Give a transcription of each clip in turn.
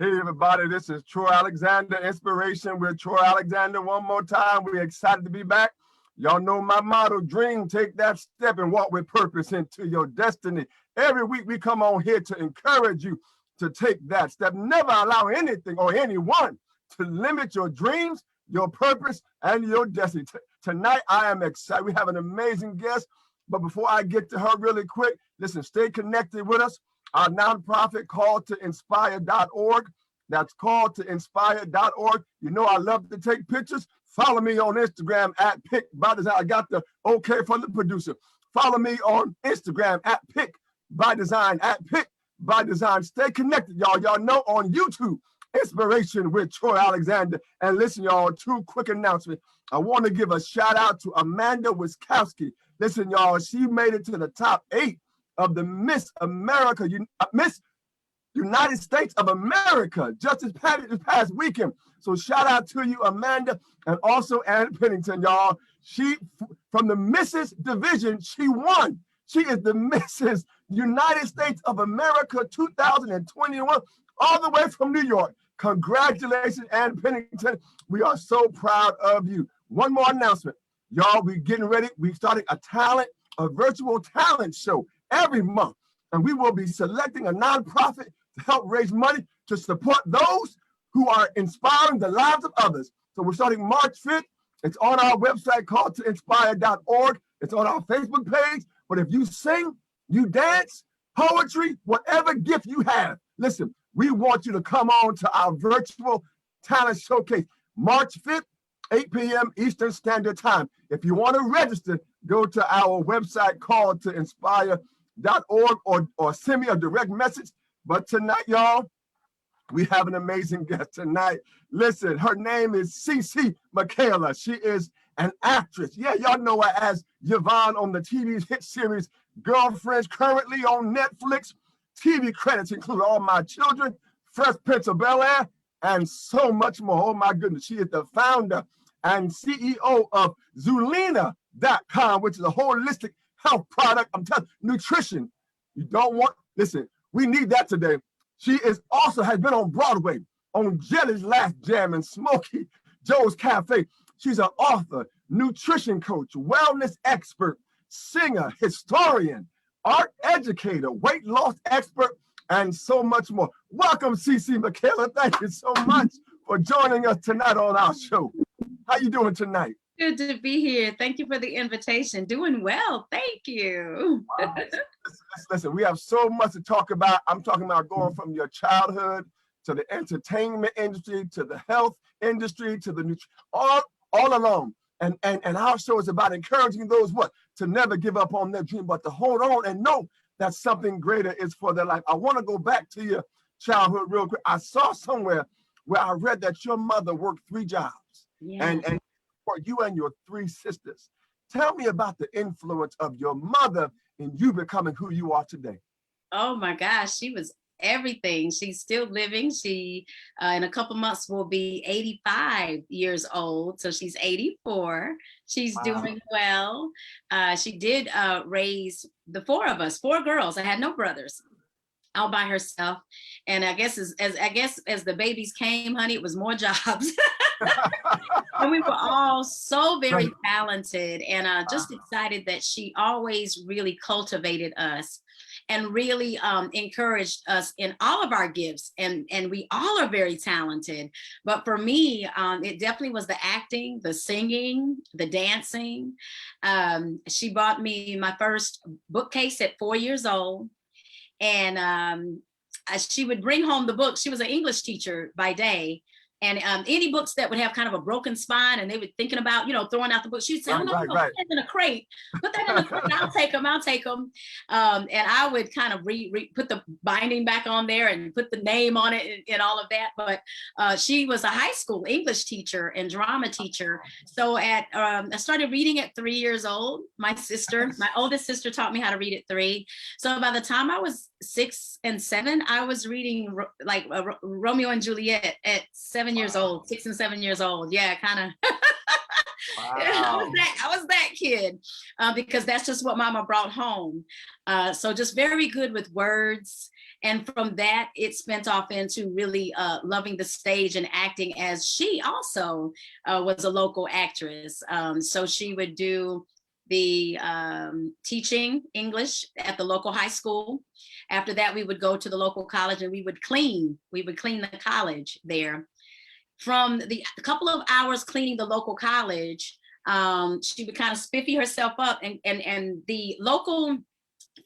Hey everybody, this is Troy Alexander, Inspiration with Troy Alexander. One more time, we're excited to be back. Y'all know my motto, dream, take that step and walk with purpose into your destiny. Every week we come on here to encourage you to take that step. Never allow anything or anyone to limit your dreams, your purpose, and your destiny. Tonight, I am excited. We have an amazing guest, but before I get to her really quick, listen, stay connected with us. Our nonprofit called to inspire.org. That's called to inspire.org. You know I love to take pictures. Follow me on Instagram at Pick by Design. I got the okay from the producer. Follow me on Instagram at Pick by Design, at Pick by Design. Stay connected, y'all. Y'all know on YouTube, Inspiration with Troy Alexander. And listen, y'all, two quick announcements. I want to give a shout out to Amanda Wiskowski. Listen, y'all, she made it to the top 8 of the Miss America, Miss United States of America, just this past weekend. So shout out to you, Amanda, and also Ann Pennington, y'all. She, from the Mrs. Division, she won. She is the Mrs. United States of America 2021, all the way from New York. Congratulations, Ann Pennington. We are so proud of you. One more announcement. Y'all, we're getting ready. We're starting a virtual talent show every month, and we will be selecting a nonprofit to help raise money to support those who are inspiring the lives of others. So we're starting March 5th. It's on our website called toinspire.org. It's on our Facebook page. But if you sing, you dance, poetry, whatever gift you have, listen, we want you to come on to our virtual talent showcase March 5th, 8 p.m. Eastern Standard Time. If you want to register, go to our website called toinspire.org or send me a direct message. But tonight, y'all, we have an amazing guest tonight. Listen, her name is CEE MICHEALA. She is an actress. Yeah, y'all know her as Yvonne on the TV hit series Girlfriends, currently on Netflix. TV credits include All My Children, Fresh Prince of Bel-Air, and so much more. Oh my goodness, she is the founder and CEO of Zulina.com, which is a holistic health product. I'm telling you, nutrition. You don't want, listen, we need that today. She is also has been on Broadway, on Jelly's Last Jam and Smokey Joe's Cafe. She's an author, nutrition coach, wellness expert, singer, historian, art educator, weight loss expert, and so much more. Welcome, CEE MICHEALA. Thank you so much for joining us tonight on our show. How you doing tonight? Good to be here. Thank you for the invitation. Doing well. Thank you. Wow. Listen, we have so much to talk about. I'm talking about going from your childhood to the entertainment industry, to the health industry, to the all along. And our show is about encouraging those to never give up on their dream, but to hold on and know that something greater is for their life. I want to go back to your childhood real quick. I saw somewhere where I read that your mother worked 3 jobs. Yeah. And for you and your 3 sisters. Tell me about the influence of your mother in you becoming who you are today. Oh my gosh, she was everything. She's still living. She, in a couple months, will be 85 years old. So she's 84. She's doing well. She did raise the 4 of us, 4 girls. I had no brothers, all by herself. And I guess as the babies came, honey, it was more jobs. And we were all so very talented, and just excited that she always really cultivated us and really encouraged us in all of our gifts. And we all are very talented. But for me, it definitely was the acting, the singing, the dancing. She bought me my first bookcase at 4 years old. And she would bring home the books. She was an English teacher by day. And any books that would have kind of a broken spine and they were thinking about, throwing out the books, she'd say, oh, no, put that in a crate. Put that in a crate. I'll take them. And I would kind of put the binding back on there and put the name on it and all of that. But she was a high school English teacher and drama teacher. So I started reading at 3 years old. My oldest sister taught me how to read at 3. So by the time I was 6 and 7, I was reading like Romeo and Juliet at 7 years old, 6 and 7 years old. Yeah, kind of. Wow. I was that kid because that's just what Mama brought home. So just very good with words And from that, it spent off into really loving the stage and acting, as she also was a local actress. So she would do the teaching English at the local high school. After that, we would go to the local college and we would clean the college there. From the couple of hours cleaning the local college, she would kind of spiffy herself up, and the local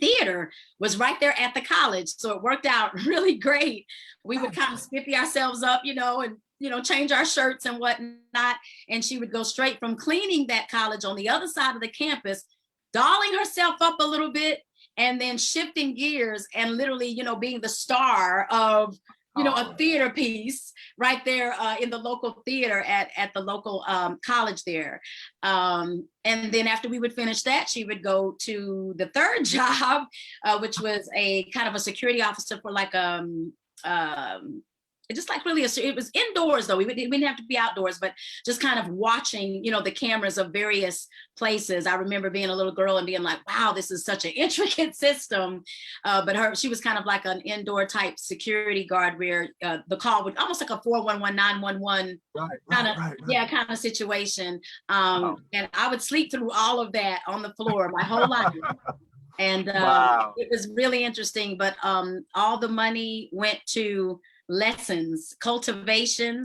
theater was right there at the college. So it worked out really great. We would kind of spiffy ourselves up, and change our shirts and whatnot. And she would go straight from cleaning that college on the other side of the campus, dolling herself up a little bit, and then shifting gears and literally, being the star of, a theater piece right there in the local theater at the local college there. And then after we would finish that, she would go to the third job, which was a kind of a security officer for like just like really it was indoors though. We didn't have to be outdoors, but just kind of watching, the cameras of various places. I remember being a little girl and being like, wow, this is such an intricate system. But she was kind of like an indoor type security guard where the call would almost like a 411, 911 kind of situation. And I would sleep through all of that on the floor my whole life. And it was really interesting, but all the money went to lessons, cultivating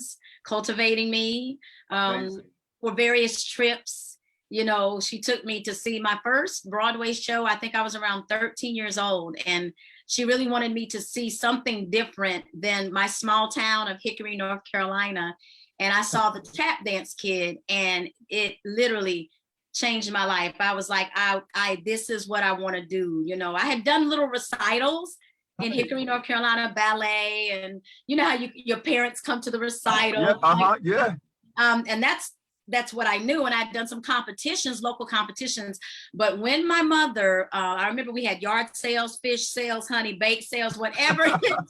me for various trips. She took me to see my first Broadway show. I think I was around 13 years old, and she really wanted me to see something different than my small town of Hickory, North Carolina. And I saw the Tap Dance Kid, and it literally changed my life. I was like, this is what I want to do. I had done little recitals in Hickory, North Carolina, ballet, and how your parents come to the recital. And that's what I knew. And I'd done some competitions, local competitions. But when my mother, I remember we had yard sales, fish sales, honey bake sales, whatever it took.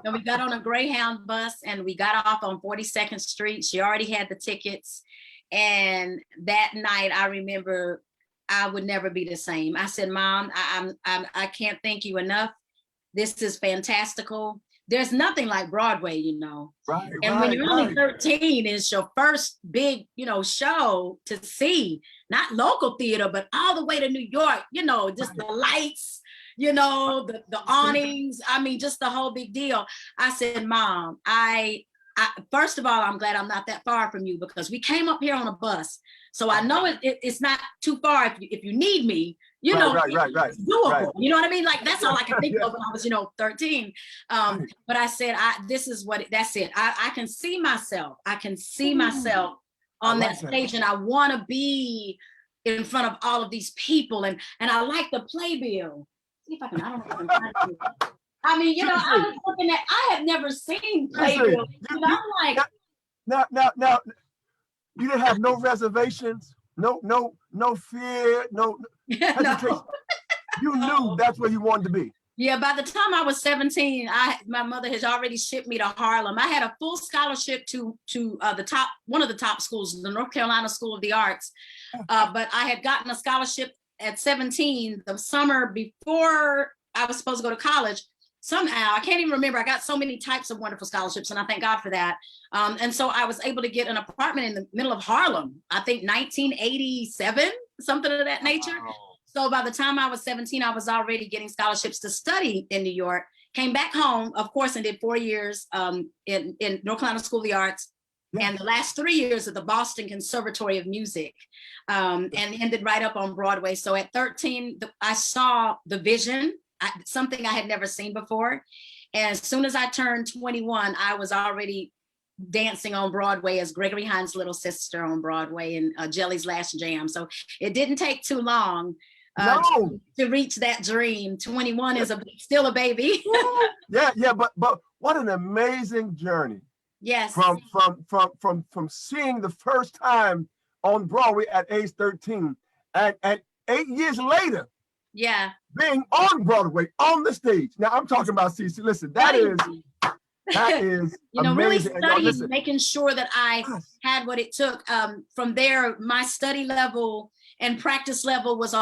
And we got on a Greyhound bus and we got off on 42nd Street. She already had the tickets. And that night, I remember I would never be the same. I said, Mom, I can't thank you enough. This is fantastical. There's nothing like Broadway, Right. And when you're only 13, it's your first big, show to see, not local theater, but all the way to New York, just the lights, the awnings. I mean, just the whole big deal. I said, Mom, first of all, I'm glad I'm not that far from you, because we came up here on a bus. So I know it's not too far if you need me, right. It's doable. Right. You know what I mean? Like, that's all I can think of when I was, 13. But I said, that's it. I can see myself. I can see myself on that stage, and I want to be in front of all of these people. And I like the playbill. See if I don't know if I can find it. I mean, I was looking at, I had never seen playbill. I'm like, now, you didn't have no reservations, no fear, no hesitation. No. You knew that's where you wanted to be. Yeah, by the time I was 17, my mother has already shipped me to Harlem. I had a full scholarship to one of the top schools, the North Carolina School of the Arts. But I had gotten a scholarship at 17, the summer before I was supposed to go to college. Somehow, I can't even remember. I got so many types of wonderful scholarships, and I thank God for that. And so I was able to get an apartment in the middle of Harlem, I think 1987, something of that nature. Wow. So by the time I was 17, I was already getting scholarships to study in New York, came back home, of course, and did 4 years in North Carolina School of the Arts, and the last 3 years at the Boston Conservatory of Music, and ended right up on Broadway. So at 13, I saw the vision, something I had never seen before. And as soon as I turned 21, I was already dancing on Broadway as Gregory Hines' little sister on Broadway in Jelly's Last Jam. So it didn't take too long to reach that dream. 21 is still a baby. but what an amazing journey. Yes. From seeing the first time on Broadway at age 13, and 8 years later, being on Broadway on the stage. Now I'm talking about CeCe. Listen, that is amazing. Really studying, making sure that I had what it took. From there, my study level and practice level was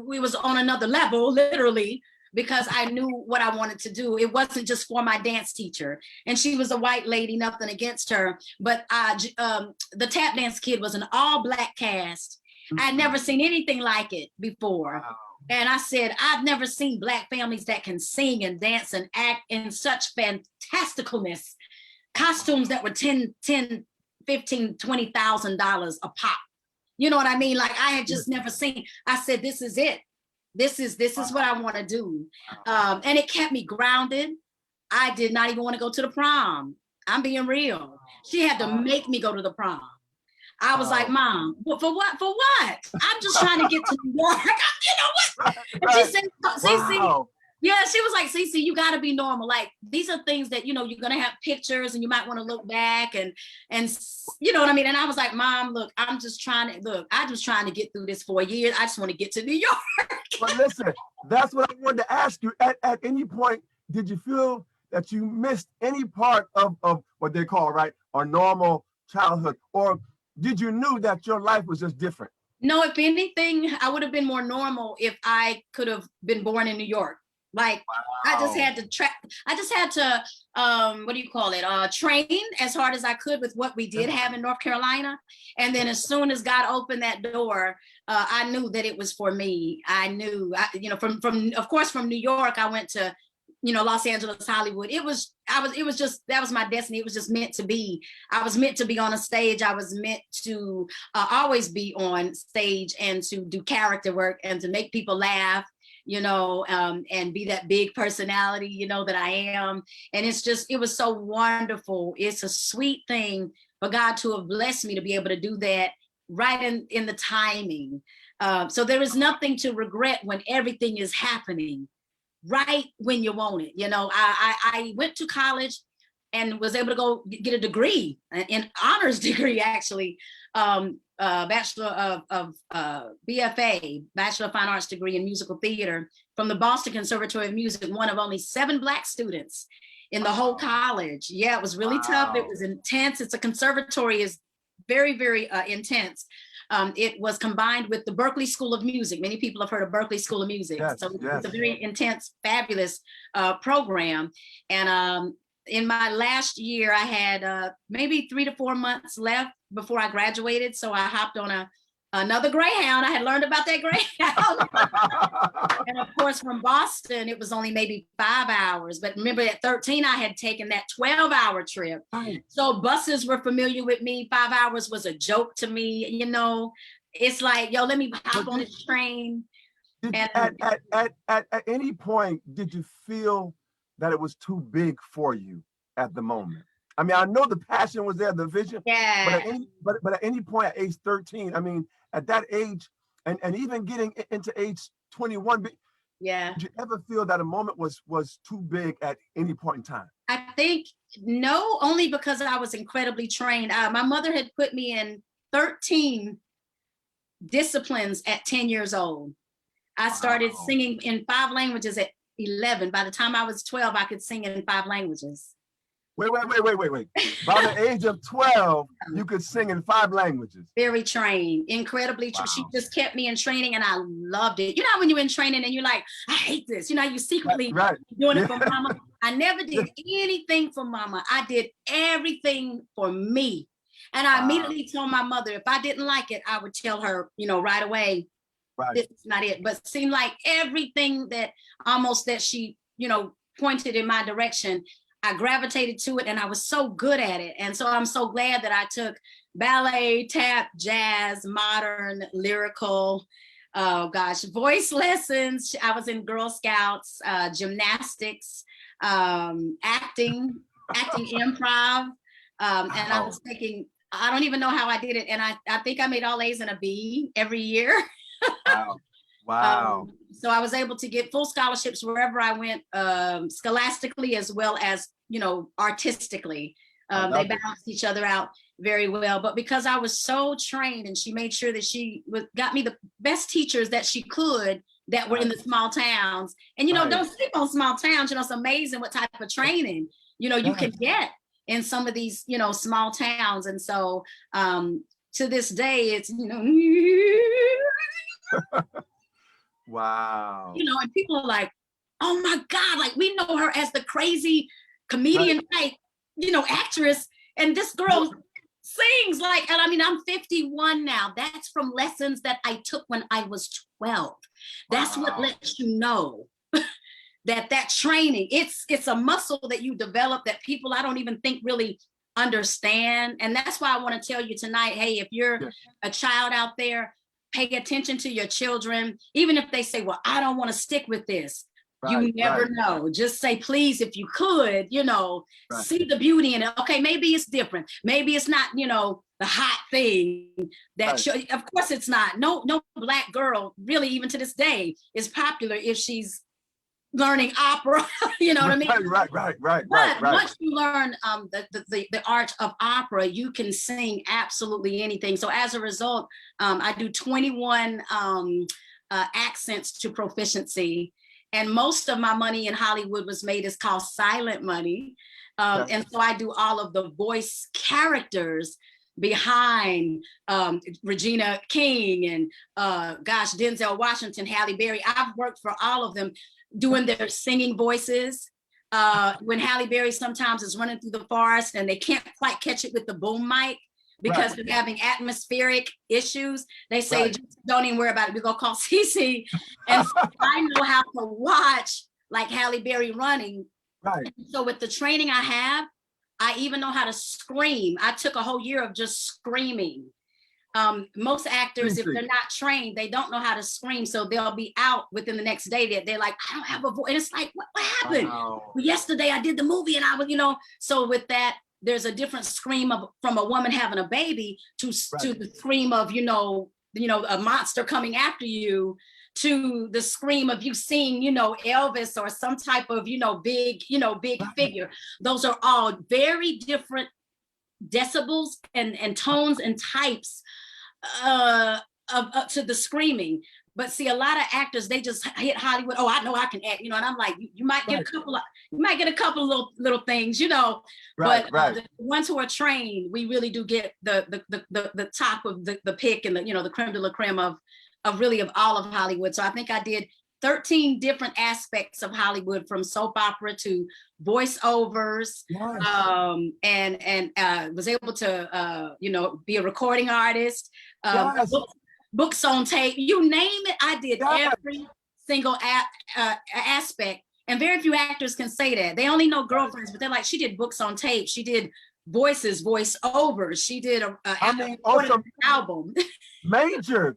we was on another level, literally. because I knew what I wanted to do. It wasn't just for my dance teacher. And she was a white lady, nothing against her. But the tap dance kid was an all Black cast. I'd never seen anything like it before. Wow. And I said, I've never seen Black families that can sing and dance and act in such fantasticalness. Costumes that were $10, $15, $20,000 a pop. You know what I mean? Like I had just never seen. I said, this is it. This is what I want to do. And it kept me grounded. I did not even want to go to the prom. I'm being real. She had to make me go to the prom. I was like, Mom, for what? For what? I'm just trying to get to New York. You know what? And she said, CeCe, yeah, she was like, CeCe, you got to be normal. Like, these are things that, you know, you're going to have pictures and you might want to look back and you know what I mean? And I was like, Mom, look, I'm just trying to get through this for a year. I just want to get to New York. But listen, that's what I wanted to ask you. At any point, did you feel that you missed any part of what they call, right, a normal childhood? Or did you knew that your life was just different? No, if anything, I would have been more normal if I could have been born in New York. Like, wow. I just had to what do you call it? Train as hard as I could with what we did have in North Carolina. And then as soon as God opened that door, I knew that it was for me. I knew, you know, from of course, from New York, I went to, you know, Los Angeles, Hollywood. That was my destiny. It was just meant to be. I was meant to be on a stage. I was meant to always be on stage and to do character work and to make people laugh, you know, and be that big personality, you know, that I am. And it was so wonderful. It's a sweet thing for God to have blessed me to be able to do that right in the timing. So there is nothing to regret when everything is happening right when you want it. You know, I went to college and was able to go get a degree, an honors degree, actually, Bachelor of BFA, Bachelor of Fine Arts degree in musical theater from the Boston Conservatory of Music, one of only 7 Black students in the whole college. Yeah, it was really tough. It was intense. It's a conservatory is very, very intense. It was combined with the Berklee School of Music. Many people have heard of Berklee School of Music. Yes, so it's a very intense, fabulous program. And in my last year, I had maybe 3 to 4 months left before I graduated. So I hopped on another Greyhound. I had learned about that Greyhound. And of course, from Boston, it was only maybe 5 hours. But remember, at 13, I had taken that 12-hour trip. Right. So buses were familiar with me. 5 hours was a joke to me. You know, it's like, yo, let me hop on this train. At any point, did you feel that it was too big for you at the moment? I mean, I know the passion was there, the vision. Yeah. But at any point at age 13, I mean, at that age, and even getting into age 21, yeah. Did you ever feel that a moment was too big at any point in time? I think no, only because I was incredibly trained. My mother had put me in 13 disciplines at 10 years old. I started singing in 5 languages at 11. By the time I was 12, I could sing in 5 languages. Wait. By the age of 12, you could sing in 5 languages. Very trained, incredibly trained. She just kept me in training and I loved it. You know, when you're in training and you're like, I hate this. You know, you secretly doing it for mama. I never did anything for mama. I did everything for me. And I immediately told my mother, if I didn't like it, I would tell her, you know, right away, this is not it. But it seemed like everything that she, you know, pointed in my direction, I gravitated to it and I was so good at it. And so I'm so glad that I took ballet, tap, jazz, modern, lyrical, voice lessons. I was in Girl Scouts, gymnastics, acting, improv. And I was thinking, I don't even know how I did it. And I think I made all A's and a B every year. Wow. So I was able to get full scholarships wherever I went, scholastically as well as, you know, artistically. They balanced each other out very well. But because I was so trained and she made sure that she got me the best teachers that she could that were in the small towns. And, you know, don't sleep on small towns. You know, it's amazing what type of training, you know, you can get in some of these, you know, small towns. And so to this day, it's, you know, wow. You know, and people are like, oh my God, like we know her as the crazy comedian type, you know, actress. And this girl sings like, and I mean, I'm 51 now. That's from lessons that I took when I was 12. That's what lets you know that training, it's a muscle that you develop that people I don't even think really understand. And that's why I want to tell you tonight, hey, if you're a child out there, pay attention to your children, even if they say, well, I don't want to stick with this. You never know. Just say, please, if you could, you know, see the beauty in it. Okay, maybe it's different. Maybe it's not, you know, the hot thing that of course it's not. No Black girl really, even to this day, is popular if she's learning opera. You know what I mean? Right. Once you learn the art of opera, you can sing absolutely anything. So as a result, I do 21 accents to proficiency. And most of my money in Hollywood was made is called silent money. And so I do all of the voice characters behind Regina King and gosh, Denzel Washington, Halle Berry. I've worked for all of them doing their singing voices. When Halle Berry sometimes is running through the forest and they can't quite catch it with the boom mic because they're having atmospheric issues, they say, don't even worry about it. We're gonna call CeCe. And so I know how to watch like Halle Berry running. So with the training I have, I even know how to scream. I took a whole year of just screaming. Most actors, if they're not trained, they don't know how to scream. So they'll be out within the next day that they're like, I don't have a voice. And it's like, what happened? Well, yesterday I did the movie and I was, you know, so with that, there's a different scream from a woman having a baby to the scream of, you know, a monster coming after you, to the scream of you seeing, you know, Elvis or some type of, big figure. Those are all very different decibels and tones and types to the screaming. But see, a lot of actors, they just hit Hollywood. Oh, I know I can act, you know. And I'm like, you might get a couple of little things, you know. But the ones who are trained, we really do get the top of the pick and the creme de la creme of all of Hollywood. So I think I did 13 different aspects of Hollywood, from soap opera to voiceovers, and was able to be a recording artist, books on tape, you name it. I did every single aspect. And very few actors can say that. They only know Girlfriends, but they're like, she did books on tape, she did voiceovers, she did an album. major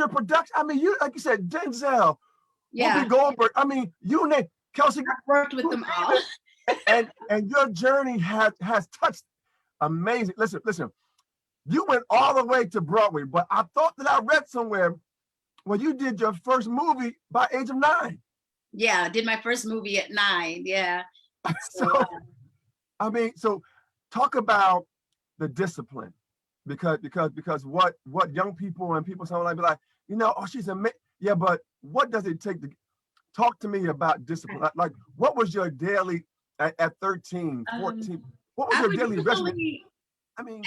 production. I mean, you, like you said, Denzel, Whoopi Goldberg. I mean, you name Kelsey. I worked with them all. and your journey has touched amazing. Listen. You went all the way to Broadway, but I thought that I read somewhere when you did your first movie by age of 9. Yeah, I did my first movie at 9. Yeah. So, I mean, so talk about the discipline, because what young people and people sound like, be like, oh, she's amazing. Yeah, but what does it take to talk to me about discipline? Like what was your daily at 13, 14? What was your daily regimen? I mean,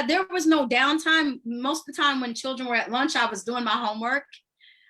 there was no downtime. Most of the time when children were at lunch, I was doing my homework.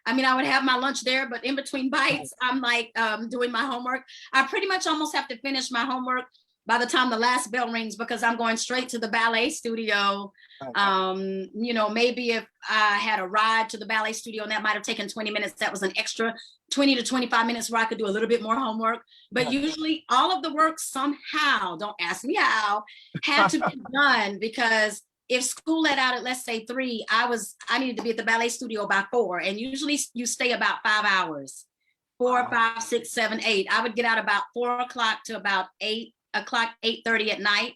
I mean, I would have my lunch there, but in between bites, I'm like doing my homework. I pretty much almost have to finish my homework by the time the last bell rings, because I'm going straight to the ballet studio. Maybe if I had a ride to the ballet studio and that might have taken 20 minutes, that was an extra 20 to 25 minutes where I could do a little bit more homework. But usually all of the work somehow, don't ask me how, had to be done, because if school let out at, let's say 3, I needed to be at the ballet studio by 4. And usually you stay about 5 hours, 4, 5, 6, 7, 8. I would get out about 4 o'clock to about 8 o'clock, 8:30 at night,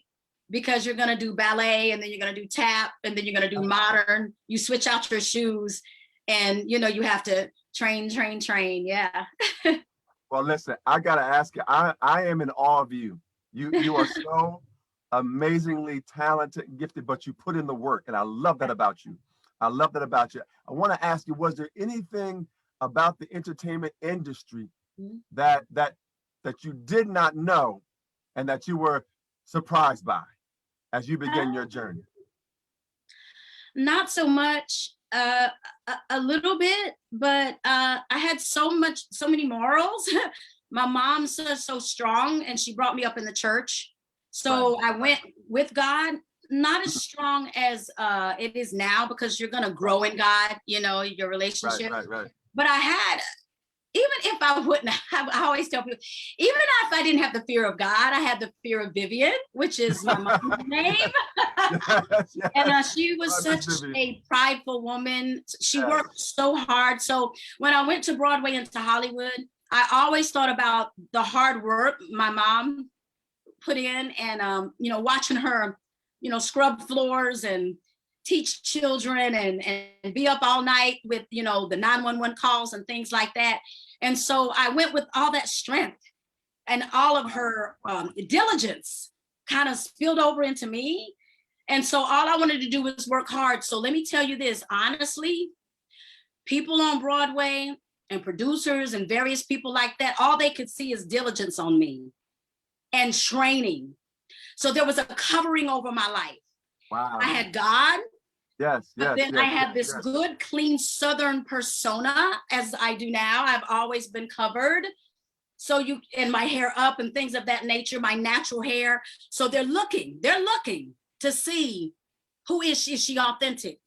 because you're going to do ballet and then you're going to do tap and then you're going to do modern. You switch out your shoes and, you have to train. Yeah. Well, listen, I got to ask you, I am in awe of you. You are so amazingly talented and gifted, but you put in the work. And I love that about you. I want to ask you, was there anything about the entertainment industry that you did not know and that you were surprised by as you began your journey? Not so much. A little bit, but I had so many morals. My mom's so strong, and she brought me up in the church. So I went with God, not as strong as it is now, because you're gonna grow in God, your relationship. Right. But I had, even if I wouldn't have, I always tell people, even if I didn't have the fear of God, I had the fear of Vivian, which is my mom's name. Yes. And she was such a prideful woman. She worked so hard. So when I went to Broadway and to Hollywood, I always thought about the hard work my mom put in, and watching her, scrub floors and teach children, and be up all night with, the 911 calls and things like that. And so I went with all that strength, and all of her diligence kind of spilled over into me. And so all I wanted to do was work hard. So let me tell you this, honestly, people on Broadway and producers and various people like that, all they could see is diligence on me and training. So there was a covering over my life. Wow. I had God. Yes. But then I had this good, clean Southern persona, as I do now. I've always been covered. So and my hair up and things of that nature, my natural hair. So they're looking to see, who is she? Is she authentic?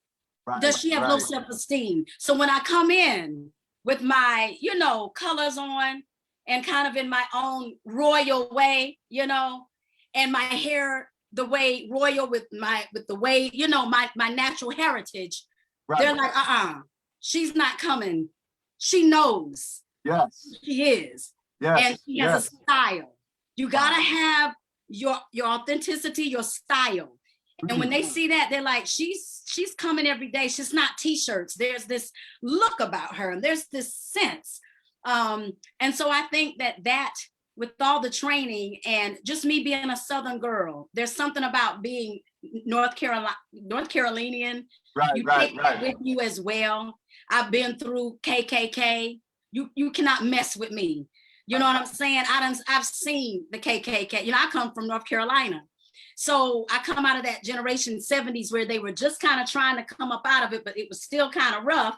Does she have low self-esteem? So when I come in with my, colors on, and kind of in my own royal way, and my hair the way royal, with the way, my natural heritage, they're like, she's not coming. She knows. Yes. She is. Yes. And she has a style. You gotta have your authenticity, your style. And when they see that, they're like, she's coming every day. She's not t-shirts. There's this look about her, and there's this sense. And so I think that with all the training and just me being a Southern girl, there's something about being North Carolinian. You take that with you as well. I've been through KKK. You cannot mess with me. You know what I'm saying? I've seen the KKK. I come from North Carolina. So I come out of that generation 70s where they were just kind of trying to come up out of it, but it was still kind of rough,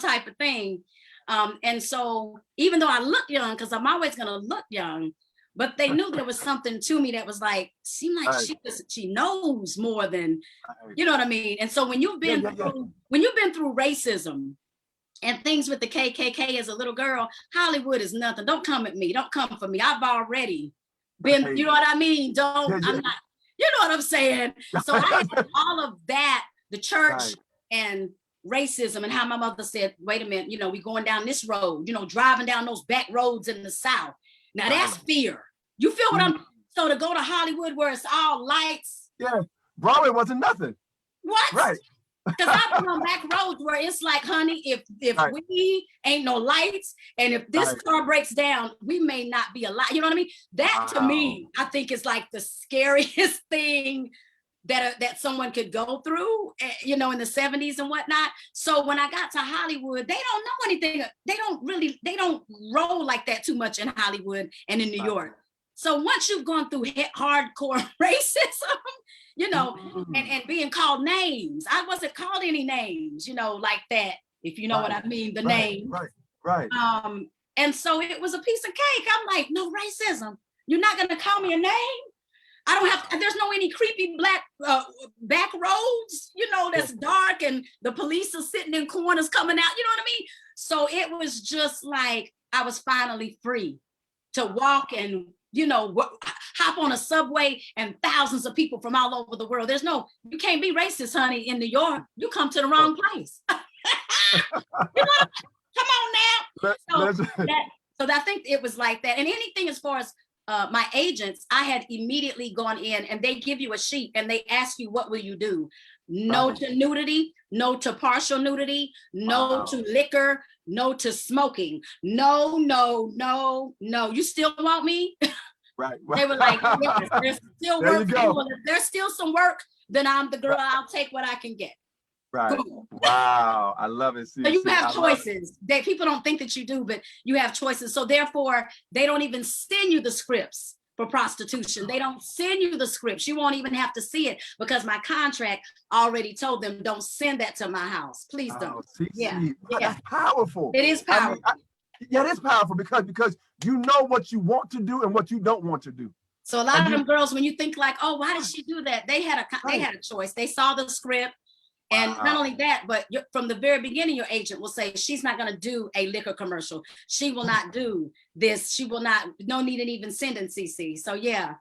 type of thing. And so even though I look young, because I'm always going to look young, but they knew there was something to me that was like, seemed like she knows more than, you know what I mean? And so when you've been through racism and things with the KKK as a little girl, Hollywood is nothing. Don't come at me. Don't come for me. I've already been, you know what I mean? I'm not, you know what I'm saying? So I had all of that, the church and racism, and how my mother said, wait a minute, we going down this road, driving down those back roads in the South. Now that's fear. You feel what I'm, so to go to Hollywood where it's all lights. Yeah, Broadway wasn't nothing. What? Right. Because I've been on back roads where it's like, honey, if we ain't no lights, and if this car breaks down, we may not be alive. You know what I mean? That to me, I think is like the scariest thing that someone could go through, in the 70s and whatnot. So when I got to Hollywood, they don't know anything. They don't roll like that too much in Hollywood and in New York. So once you've gone through hardcore racism, and being called names, I wasn't called any names, like that, if you know what I mean, the name. Right. And so it was a piece of cake. I'm like, no racism. You're not gonna call me a name? I don't have, there's no any creepy black back roads, that's dark, and the police are sitting in corners coming out, you know what I mean? So it was just like, I was finally free to walk and, hop on a subway, and thousands of people from all over the world. You can't be racist, honey, in New York. You come to the wrong place. Come on now. So I think it was like that. And anything as far as my agents, I had immediately gone in, and they give you a sheet and they ask you, what will you do? No to nudity, no to partial nudity, no to liquor, no to smoking. No. You still want me? Right. They were like, yes, there's still work. There's still some work, then I'm the girl. I'll take what I can get. Right. Boom. Wow. I love it. So you have choices. People don't think that you do, but you have choices. So therefore, they don't even send you the scripts for prostitution. They don't send you the scripts. You won't even have to see it because my contract already told them, don't send that to my house. Please don't. Yeah. That's powerful. It is powerful. Yeah, it is powerful because you know what you want to do and what you don't want to do. So a lot of them girls, when you think like, oh, why did she do that? They had a choice. They saw the script. And not only that, but from the very beginning, your agent will say, she's not going to do a liquor commercial. She will not do this. She will not, no need in even sending CC. So yeah.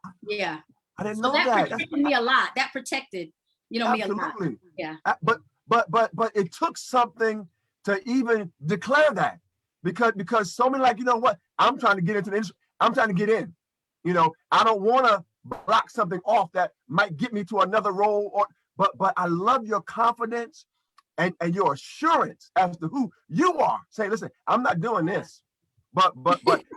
I didn't know that. That protected me a lot. That protected, me a lot. Yeah. But it took something to even declare that because so many like, you know what, I'm trying to get into the industry. I'm trying to get in, I don't want to block something off that might get me to another role but I love your confidence and your assurance as to who you are. Say, listen, I'm not doing this, but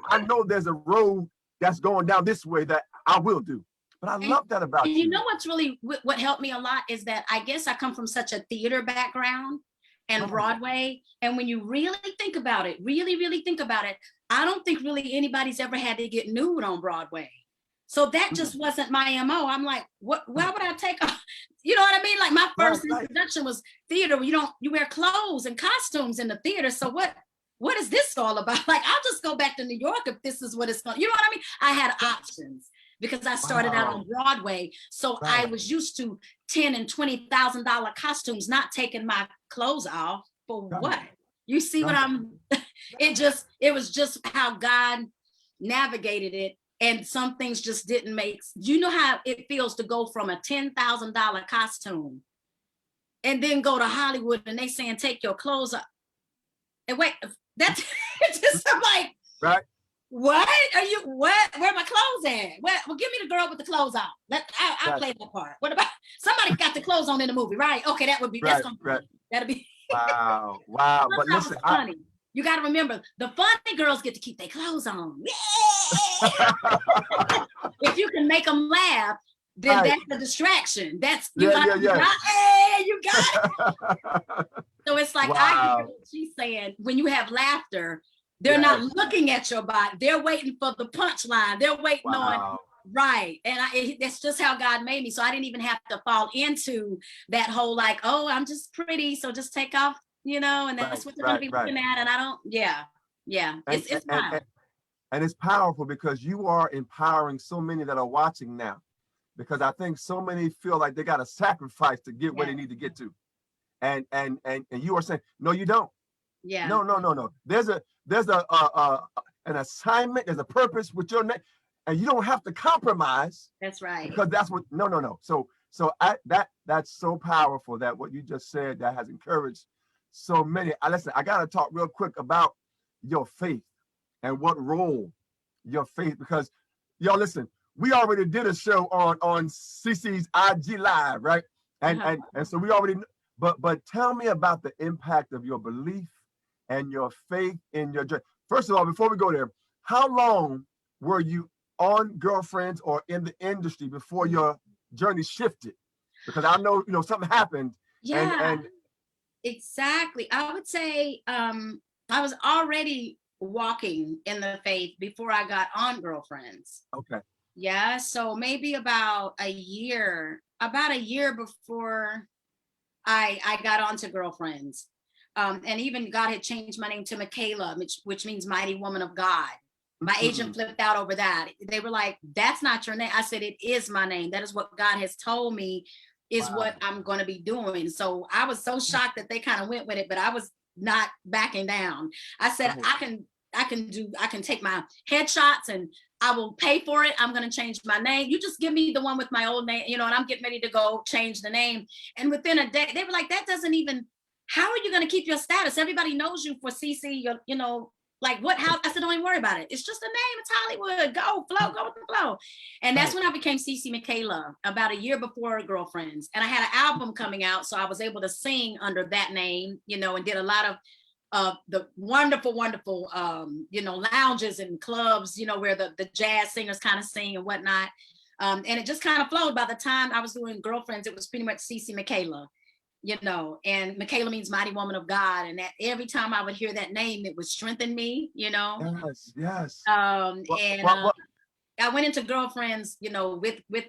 I know there's a road that's going down this way that I will do. But I love that about you. You know what's really, what helped me a lot is that I guess I come from such a theater background and Broadway. And when you really think about it, really think about it, I don't think really anybody's ever had to get nude on Broadway. So that just wasn't my MO. I'm like, why would I take off? You know what I mean? Like my first introduction was theater. You wear clothes and costumes in the theater. So what is this all about? Like, I'll just go back to New York if this is what it's going. You know what I mean? I had options because I started out on Broadway. So I was used to $10,000 and $20,000 costumes, not taking my clothes off for what? You see what it was just how God navigated it. And some things just didn't make, you know how it feels to go from a $10,000 costume and then go to Hollywood and they saying, take your clothes off. And wait, that's just, I'm like, what are you, where are my clothes at? Well, give me the girl with the clothes on. I'll play that part. What about, somebody got the clothes on in the movie, right? Okay, that would be, that's gonna be, that'll be. Wow. But listen, funny. You got to remember, the funny girls get to keep their clothes on. If you can make them laugh, then that's a distraction. That's you got you got it. So it's like I hear what she's saying. When you have laughter, they're not looking at your body. They're waiting for the punchline. They're waiting on and that's just how God made me. So I didn't even have to fall into that whole like, oh, I'm just pretty, so just take off. And that's what they're going to be looking at. And I don't, it's fine. And it's powerful because you are empowering so many that are watching now, because I think so many feel like they got to sacrifice to get where they need to get to. And you are saying, no, you don't. Yeah. No. There's an assignment, there's a purpose with your name, and you don't have to compromise. That's right. Because that's what, no. So that's so powerful that what you just said, that has encouraged so many. Listen, I got to talk real quick about your faith and what role your faith, because y'all listen, we already did a show on CeCe's IG Live, right? And so we already, but tell me about the impact of your belief and your faith in your journey. First of all, before we go there, how long were you on Girlfriends or in the industry before your journey shifted? Because I know, something happened. Yeah. Exactly. I would say I was already walking in the faith before I got on Girlfriends. Okay. Yeah. So maybe about a year before I got onto Girlfriends. And even God had changed my name to Michaela, which means mighty woman of God. My agent flipped out over that. They were like, that's not your name. I said, it is my name. That is what God has told me is what I'm going to be doing. So I was so shocked that they kind of went with it, but I was not backing down. I said, I can take my headshots and I will pay for it. I'm going to change my name. You just give me the one with my old name, and I'm getting ready to go change the name. And within a day, they were like, that doesn't even, how are you going to keep your status? Everybody knows you for CC, like what, how? I said, don't even worry about it. It's just a name. It's Hollywood. Go with the flow. And that's when I became CEE CEE MICHEALA, about a year before Girlfriends. And I had an album coming out, so I was able to sing under that name, and did a lot of the wonderful, lounges and clubs, where the jazz singers kind of sing and whatnot. And it just kind of flowed. By the time I was doing Girlfriends, it was pretty much CEE CEE MICHEALA. And Michaela means mighty woman of God. And that every time I would hear that name, it would strengthen me, Yes. I went into girlfriends, you know, with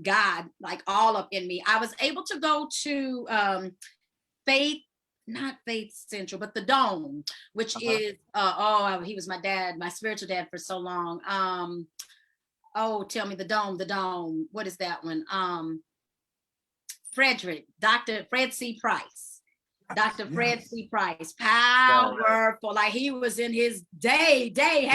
God, like all up in me. I was able to go to Faith, not Faith Central, but the Dome, which is he was my dad, my spiritual dad for so long. Tell me, the Dome. What is that one? Dr. Fred C. Price. Dr. Fred C. Price, powerful. Like he was in his heyday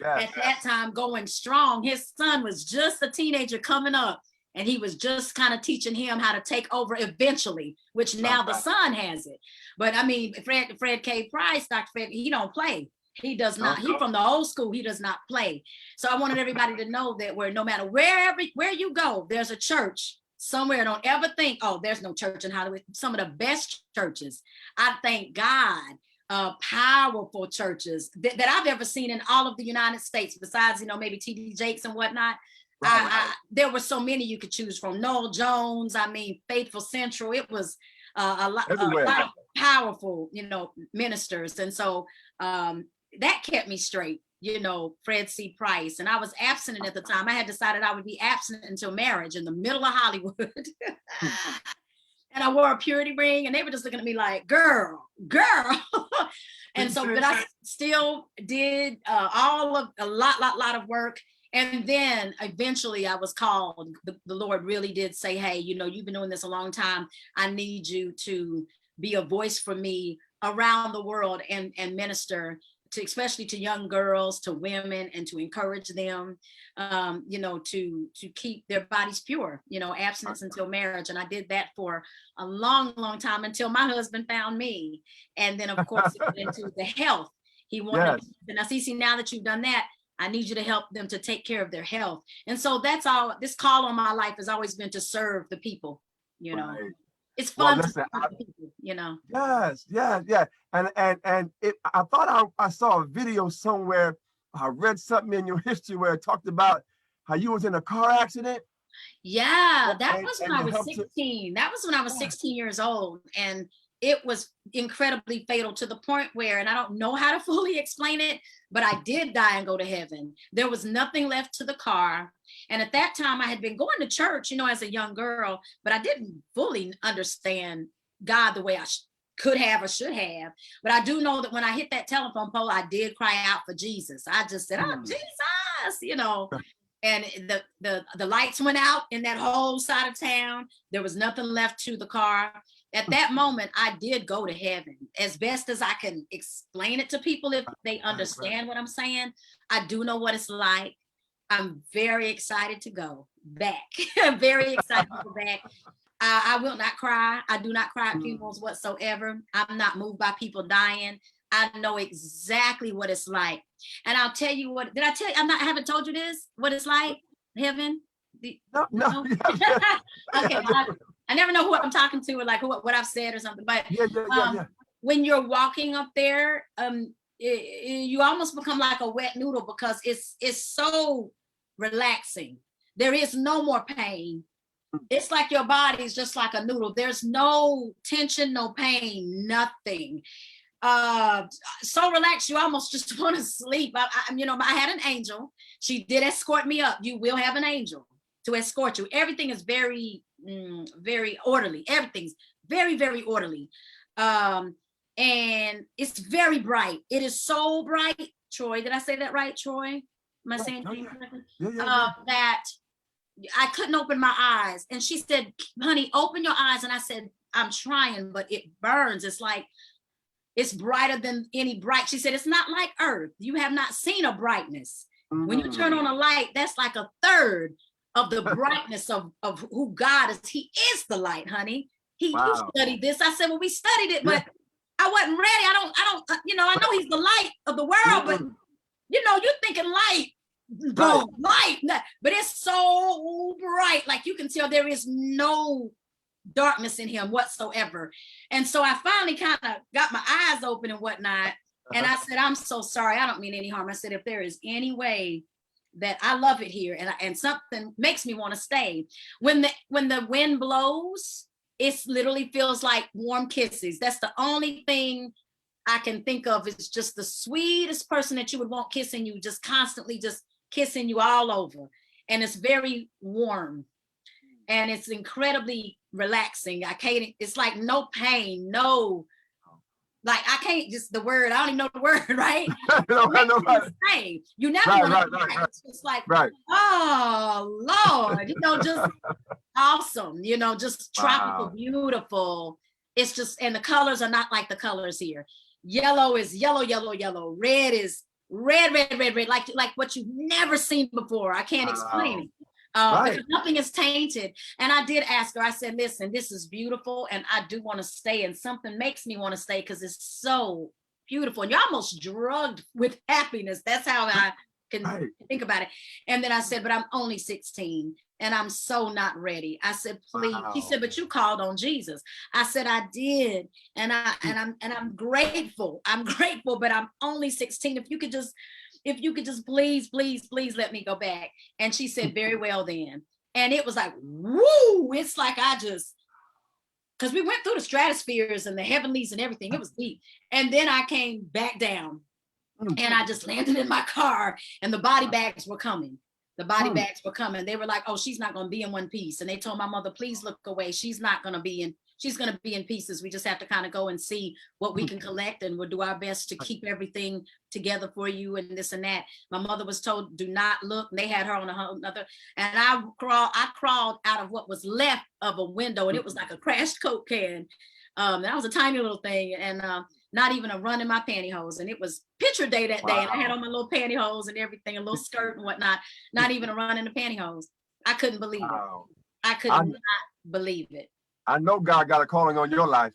at that time, going strong. His son was just a teenager coming up, and he was just kind of teaching him how to take over eventually, which now the son has it. But I mean, Fred K. Price, Dr. Fred, he don't play. He does not. He from the old school. He does not play. So I wanted everybody to know that no matter where you go, there's a church somewhere. Don't ever think, oh, there's no church in Hollywood. Some of the best churches, I thank God, powerful churches that I've ever seen in all of the United States, besides, you know, maybe TD Jakes and whatnot. There were so many you could choose from. Noel Jones, I mean, Faithful Central. It was a lot of powerful, you know, ministers. And so that kept me straight, you know, Fred C. Price. And I was abstinent at the time. I had decided I would be abstinent until marriage in the middle of Hollywood. And I wore a purity ring, and they were just looking at me like, girl. And so, but I still did a lot of work. And then eventually I was called. The Lord really did say, hey, you know, you've been doing this a long time. I need you to be a voice for me around the world and minister to, especially to young girls, to women, and to encourage them, you know, to keep their bodies pure, you know, abstinence until marriage. And I did that for a long time until my husband found me. And then, of course, it went into the health. He wanted, and I see, now that you've done that, I need you to help them to take care of their health. And so that's all. This call on my life has always been to serve the people, you know. It's fun to serve the people, you know. Yes. And I thought I saw a video somewhere. I read something in your history where it talked about how you was in a car accident. Yeah, that was when I was 16. That was when I was 16 years old. And it was incredibly fatal to the point where, and I don't know how to fully explain it, but I did die and go to heaven. There was nothing left to the car. And at that time I had been going to church, you know, as a young girl, but I didn't fully understand God the way I could have or should have. But I do know that when I hit that telephone pole, I did cry out for Jesus. I just said, oh, Jesus, you know. And the lights went out in that whole side of town. There was nothing left to the car. At that moment, I did go to heaven as best as I can explain it to people if they understand what I'm saying. I do know what it's like. I'm very excited to go back. I'm very excited to go back. I will not cry. I do not cry at funerals whatsoever. I'm not moved by people dying. I know exactly what it's like. And I'll tell you what, did I tell you, I haven't told you this, what it's like, heaven? No. Okay, I never know who I'm talking to or like what I've said or something, but when you're walking up there, you almost become like a wet noodle because it's so relaxing. There is no more pain. It's like your body is just like a noodle. There's no tension, no pain, nothing. So relaxed, you almost just want to sleep. You know, I had an angel. She did escort me up. You will have an angel to escort you. Everything is very, very orderly. Everything's very, very orderly. And it's very bright. It is so bright, Troy. Did I say that right, Troy? Am I saying correctly? That I couldn't open my eyes. And she said, honey, open your eyes. And I said, I'm trying, but it burns. It's like, it's brighter than any bright. She said, it's not like Earth. You have not seen a brightness. When you turn on a light, that's like a third of the brightness of who God is. He is the light, honey. You studied this. I said, well, we studied it, but I wasn't ready. I don't, you know, I know he's the light of the world, but you know, you're thinking light, boom, light, but it's so bright. Like you can tell there is no darkness in him whatsoever. And so I finally kind of got my eyes open and whatnot. And I said, I'm so sorry. I don't mean any harm. I said, if there is any way that I love it here and something makes me want to stay. When the wind blows, it literally feels like warm kisses. That's the only thing I can think of is just the sweetest person that you would want kissing you, just constantly just kissing you all over. And it's very warm. And it's incredibly relaxing. It's like no pain, no, like I can't just the word, I don't even know the word, right? You never want to It's just like, oh Lord, just awesome, just tropical, beautiful. It's just, and the colors are not like the colors here. Yellow is yellow, yellow, yellow. Red is red, red, red, red, like what you've never seen before. I can't explain it. Because nothing is tainted. And I did ask her, I said, listen, this is beautiful and I do want to stay, and something makes me want to stay because it's so beautiful. And you're almost drugged with happiness. That's how I can think about it. And then I said, but I'm only 16 and I'm so not ready. I said, please. He said, but you called on Jesus. I said, I did. And I'm grateful. I'm grateful, but I'm only 16. If you could just please let me go back. And she said, very well then. And it was like, woo, it's like because we went through the stratospheres and the heavenlies and everything. It was deep. And then I came back down and I just landed in my car and the body bags were coming. The body bags were coming. They were like, oh, she's not going to be in one piece. And they told my mother, please look away. She's going to be in pieces. We just have to kind of go and see what we can collect, and we'll do our best to keep everything together for you and this and that. My mother was told, do not look. And they had her on a whole nother. And I crawled out of what was left of a window, and it was like a crashed Coke can. That was a tiny little thing. And not even a run in my pantyhose. And it was picture day that day. And I had on my little pantyhose and everything, a little skirt and whatnot, not even a run in the pantyhose. I couldn't believe it. I could not believe it. I know God got a calling on your life.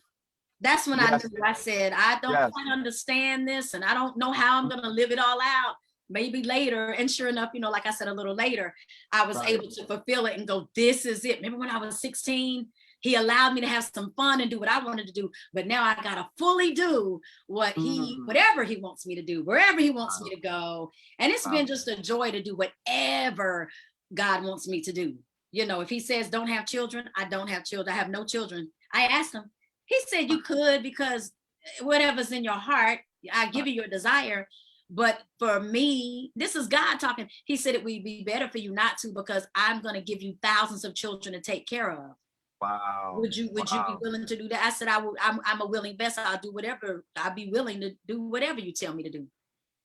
That's when I knew. I said, I don't quite understand this, and I don't know how I'm going to live it all out. Maybe later. And sure enough, like I said, a little later, I was able to fulfill it and go, this is it. Remember when I was 16? He allowed me to have some fun and do what I wanted to do. But now I got to fully do whatever he wants me to do, wherever he wants me to go. And it's been just a joy to do whatever God wants me to do. If he says don't have children, I don't have children. I have no children. I asked him. He said you could, because whatever's in your heart, I give you your desire. But for me, this is God talking. He said it would be better for you not to, because I'm going to give you thousands of children to take care of. Wow. Would you be willing to do that? I said, I'm a willing vessel. I'll do whatever. I'll be willing to do whatever you tell me to do.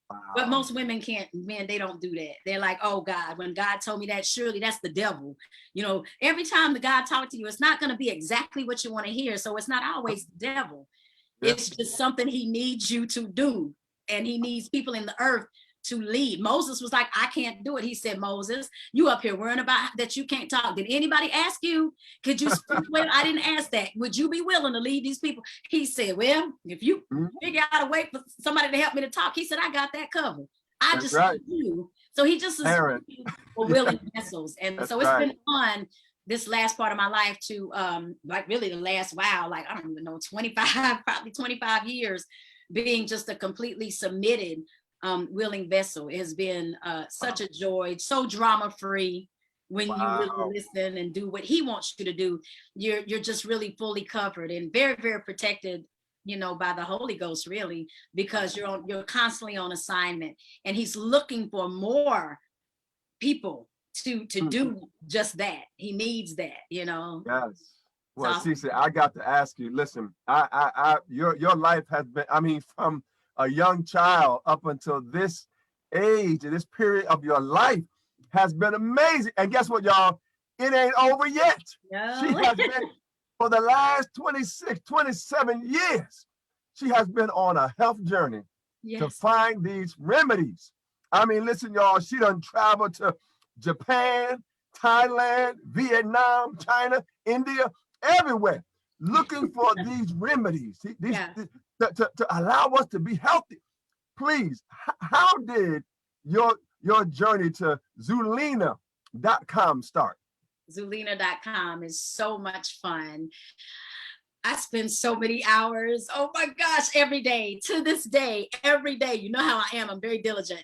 Wow. But most men, they don't do that. They're like, oh God, when God told me that, surely that's the devil. Every time the God talks to you, it's not going to be exactly what you want to hear. So it's not always the devil. It's just something he needs you to do. And he needs people in the earth to lead. Moses was like, I can't do it. He said, Moses, you up here worrying about that you can't talk. Did anybody ask you? Could you speak well? I didn't ask that. Would you be willing to lead these people? He said, well, if you figure out a way for somebody to help me to talk, he said, I got that covered. I just need you. So he just is for willing vessels. And so it's been fun this last part of my life to like really the last like I don't even know, 25 years being just a completely submitted willing vessel. It has been such a joy, so drama-free. When you really listen and do what he wants you to do, you're just really fully covered and very, very protected, by the Holy Ghost, really, because you're constantly on assignment, and he's looking for more people to do just that. He needs that, Yes. Well, CeCe, I got to ask you, listen, your life has been, from a young child up until this age, this period of your life has been amazing. And guess what, y'all? It ain't over yet. No. She has been, for the last 27 years, she has been on a health journey to find these remedies. Listen, y'all, she done traveled to Japan, Thailand, Vietnam, China, India, everywhere, looking for these remedies, to allow us to be healthy. Please, how did your journey to Zulina.com start? Zulina.com is so much fun. I spend so many hours, oh my gosh, every day, to this day, every day. You know how I am. I'm very diligent.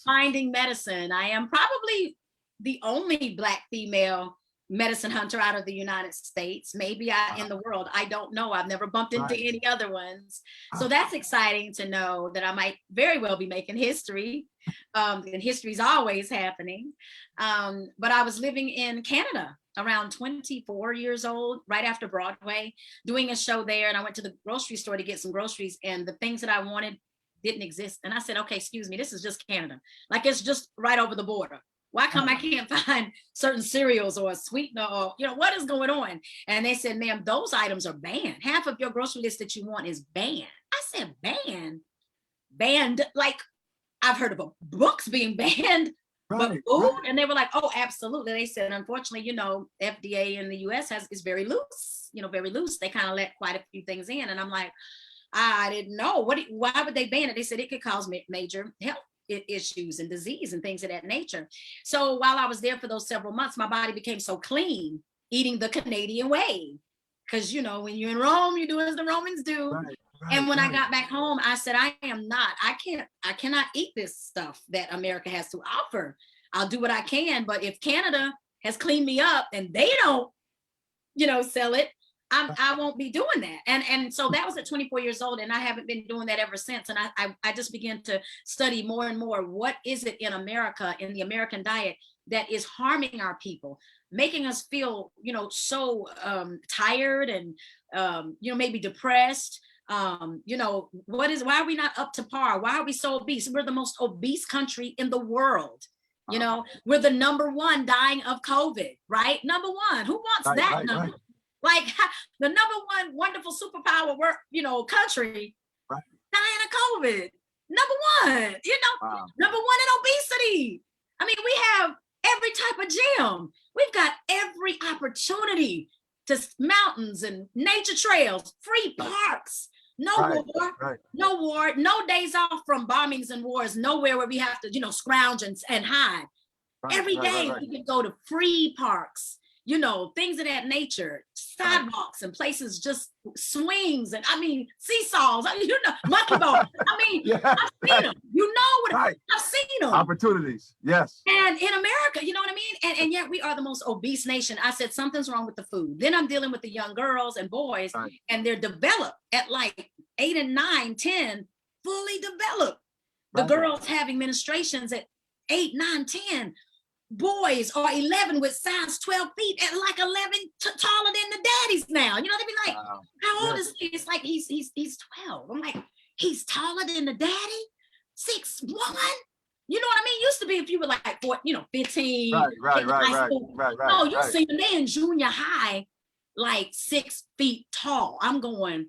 Finding medicine. I am probably the only Black female medicine hunter out of the United States, maybe in the world. I don't know. I've never bumped into any other ones. So that's exciting to know that I might very well be making history. And history's always happening. But I was living in Canada around 24 years old, right after Broadway, doing a show there. And I went to the grocery store to get some groceries, and the things that I wanted didn't exist. And I said, okay, excuse me, this is just Canada. Like, it's just right over the border. Why come I can't find certain cereals or a sweetener, or, you know, what is going on? And they said, ma'am, those items are banned. Half of your grocery list that you want is banned. I said, banned? Banned? Like, I've heard of books being banned, but food? And they were like, oh, absolutely. They said, unfortunately, you know, FDA in the US is very loose, you know, very loose. They kind of let quite a few things in. And I'm like, I didn't know. Why would they ban it? They said it could cause major health issues and disease and things of that nature. So while I was there for those several months, my body became so clean, eating the Canadian way. Because, you know, when you're in Rome, you do as the Romans do. And when I got back home, I said, I cannot eat this stuff that America has to offer. I'll do what I can, but if Canada has cleaned me up and they don't, you know, sell it, I won't be doing that. And so that was at 24 years old, and I haven't been doing that ever since. And I just began to study more and more. What is it in America, in the American diet, that is harming our people, making us feel, you know, so tired and, you know, maybe depressed. You know, why are we not up to par? Why are we so obese? We're the most obese country in the world. You know, we're the #1 dying of COVID, right? #1. Who wants that number? Like, the #1 wonderful superpower, you know, country dying of COVID. #1, you know, #1 in obesity. I mean, we have every type of gym. We've got every opportunity to mountains and nature trails, free parks, no war, no days off from bombings and wars, nowhere where we have to, you know, scrounge and hide. Every day we can go to free parks, you know, things of that nature, sidewalks and places, just swings, and I mean, seesaws, you know, monkey ball. I mean, I've seen them, you know what I've seen them. Opportunities, yes. And in America, you know what I mean? And yet we are the most obese nation. I said, something's wrong with the food. Then I'm dealing with the young girls and boys, and they're developed at like 8 and 9, 10, fully developed. The girls having menstruations at 8, 9, 10. Boys are 11 with size 12 feet at like 11 taller than the daddies now. You know, they'd be like, how old is he? It's like he's 12. I'm like, he's taller than the daddy? 6'1"? You know what I mean? Used to be if you were like, 15. Right. No, you see them, they in junior high, like 6 feet tall. I'm going,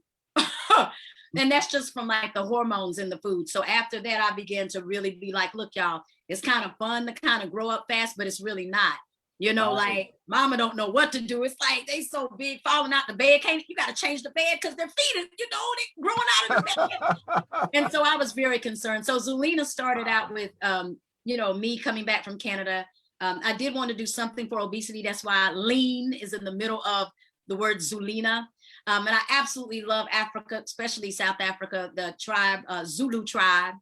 and that's just from like the hormones in the food. So after that, I began to really be like, look, y'all, it's kind of fun to kind of grow up fast, but it's really not. You know, like mama don't know what to do. It's like they so big, falling out the bed. You got to change the bed because their feet are, you know, they growing out of the bed. And so I was very concerned. So Zulina started out with, you know, me coming back from Canada. I did want to do something for obesity. That's why lean is in the middle of the word Zulina. And I absolutely love Africa, especially South Africa, the tribe, Zulu tribe.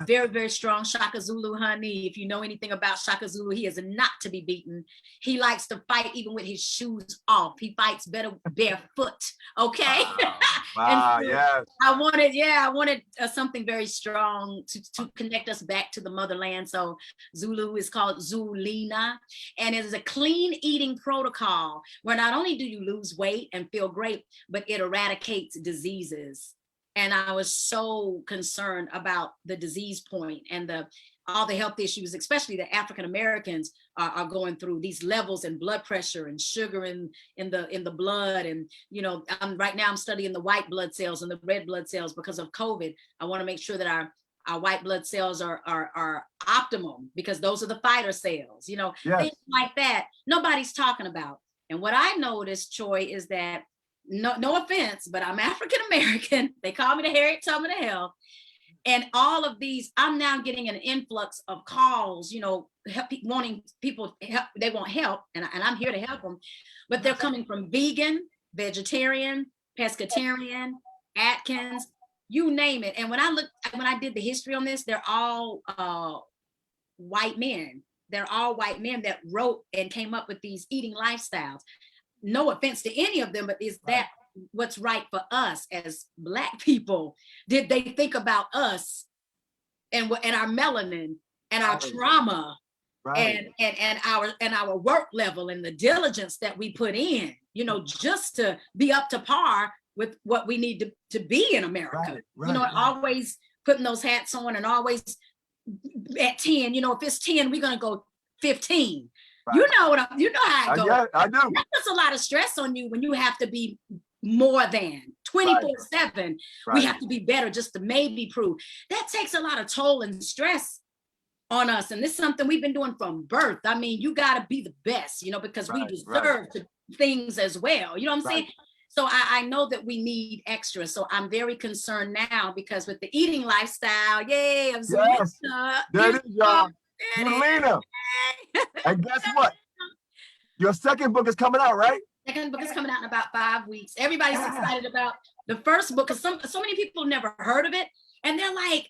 Very, very strong Shaka Zulu, honey. If you know anything about Shaka Zulu, he is not to be beaten. He likes to fight even with his shoes off. He fights better barefoot. Okay. Wow. So Yes. I wanted something very strong to connect us back to the motherland. So Zulu is called Zulina, and it is a clean eating protocol where not only do you lose weight and feel great, but it eradicates diseases. And I was so concerned about the disease point and all the health issues, especially the African Americans are going through, these levels and blood pressure and sugar in the blood. And, you know, right now I'm studying the white blood cells and the red blood cells because of COVID. I want to make sure that our white blood cells are optimum, because those are the fighter cells, you know, things like that. Nobody's talking about. And what I noticed, Troy, is that no offense, but I'm African American. They call me the Harriet Tubman of health. And all of these, I'm now getting an influx of calls, you know, wanting people help. They want help, and I'm here to help them. But they're coming from vegan, vegetarian, pescatarian, Atkins, you name it. And when I did the history on this, they're all white men. they're all white men that wrote and came up with these eating lifestyles. No offense to any of them, but is that what's right for us as Black people? Did they think about us and our melanin and our trauma and our work level and the diligence that we put in, you know, just to be up to par with what we need to be in America? You know, always putting those hats on and always at 10, you know, if it's 10, we're gonna go 15. You know you know how it goes. Yeah, I do. That puts a lot of stress on you when you have to be more than 24/7. We have to be better just to maybe prove. That takes a lot of toll and stress on us. And this is something we've been doing from birth. I mean, you got to be the best, you know, because we deserve things as well. You know what I'm saying? So I know that we need extra. So I'm very concerned now because with the eating lifestyle, yay, of Zelina. There it is, y'all. Zelina. And guess what? Your second book is coming out, right? Second book is coming out in about 5 weeks. Everybody's excited about the first book because so many people have never heard of it. And they're like,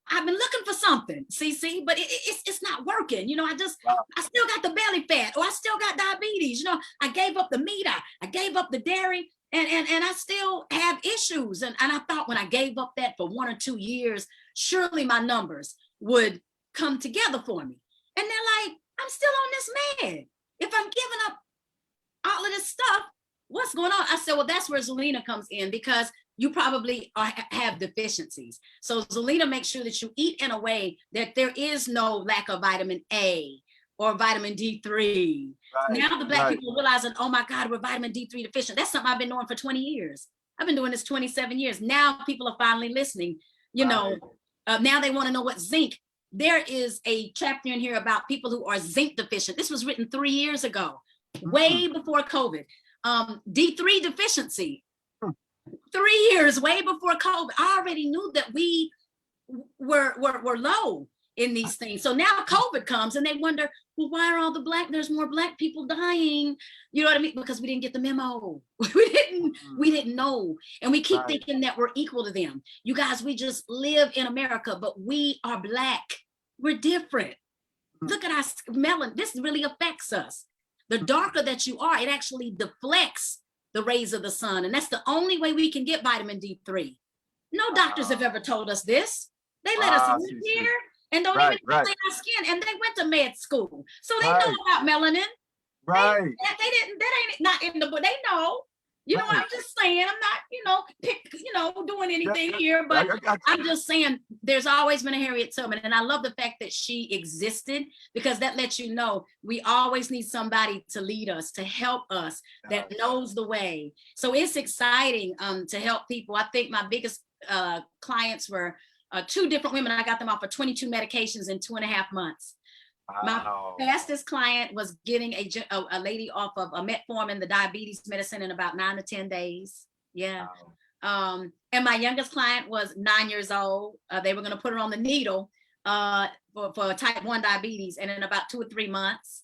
I've been looking for something, CC, but it's not working. You know, I still got the belly fat, or I still got diabetes. You know, I gave up the meat, I gave up the dairy, and I still have issues. And I thought when I gave up that for 1 or 2 years, surely my numbers would come together for me. And they're like, I'm still on this med. If I'm giving up all of this stuff, what's going on? I said, well, that's where Zelina comes in, because you probably have deficiencies. So Zelina makes sure that you eat in a way that there is no lack of vitamin A or vitamin D3. Now the Black people are realizing, oh my God, we're vitamin D3 deficient. That's something I've been doing for 20 years. I've been doing this 27 years. Now people are finally listening. You know, now they want to know what zinc. There is a chapter in here about people who are zinc deficient. This was written 3 years ago, way before COVID. D3 deficiency. 3 years, way before COVID. I already knew that we were low in these things. So now COVID comes and they wonder, well, why are there's more Black people dying? You know what I mean? Because we didn't get the memo. We didn't know. And we keep thinking that we're equal to them. You guys, we just live in America, but we are Black. We're different. Look at our melanin. This really affects us. The darker that you are, it actually deflects the rays of the sun. And that's the only way we can get vitamin D3. No doctors have ever told us this. They let us live here and don't even clean our skin. And they went to med school. So they know about melanin. They didn't, that ain't not in the book. They know. You know, I'm just saying, I'm not, doing anything here, but I'm just saying there's always been a Harriet Tubman. And I love the fact that she existed, because that lets you know we always need somebody to lead us, to help us, that knows the way. So it's exciting to help people. I think my biggest clients were 2 different women. I got them off of 22 medications in 2.5 months. My fastest client was getting a lady off of a metformin, the diabetes medicine, in about 9 to 10 days. Yeah. And my youngest client was 9 years old. They were going to put her on the needle for type 1 diabetes. And in about 2 or 3 months,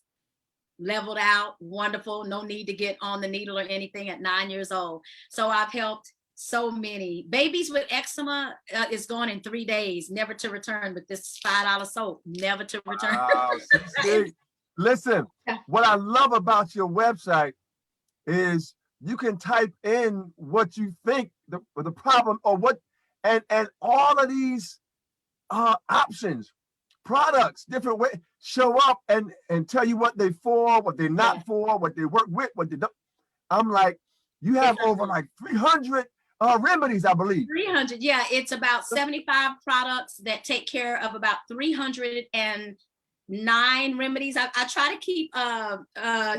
leveled out, wonderful. No need to get on the needle or anything at 9 years old. So I've helped so many. Babies with eczema is gone in 3 days, never to return, with this $5 soap, never to return. Listen, what I love about your website is you can type in what you think the problem, or what, and all of these options, products, different ways show up and tell you what they're for, what they're not for, what they work with, what they don't. I'm like, you have over like 300 remedies, I believe. 300, yeah. It's about 75 products that take care of about 309 remedies. I try to keep a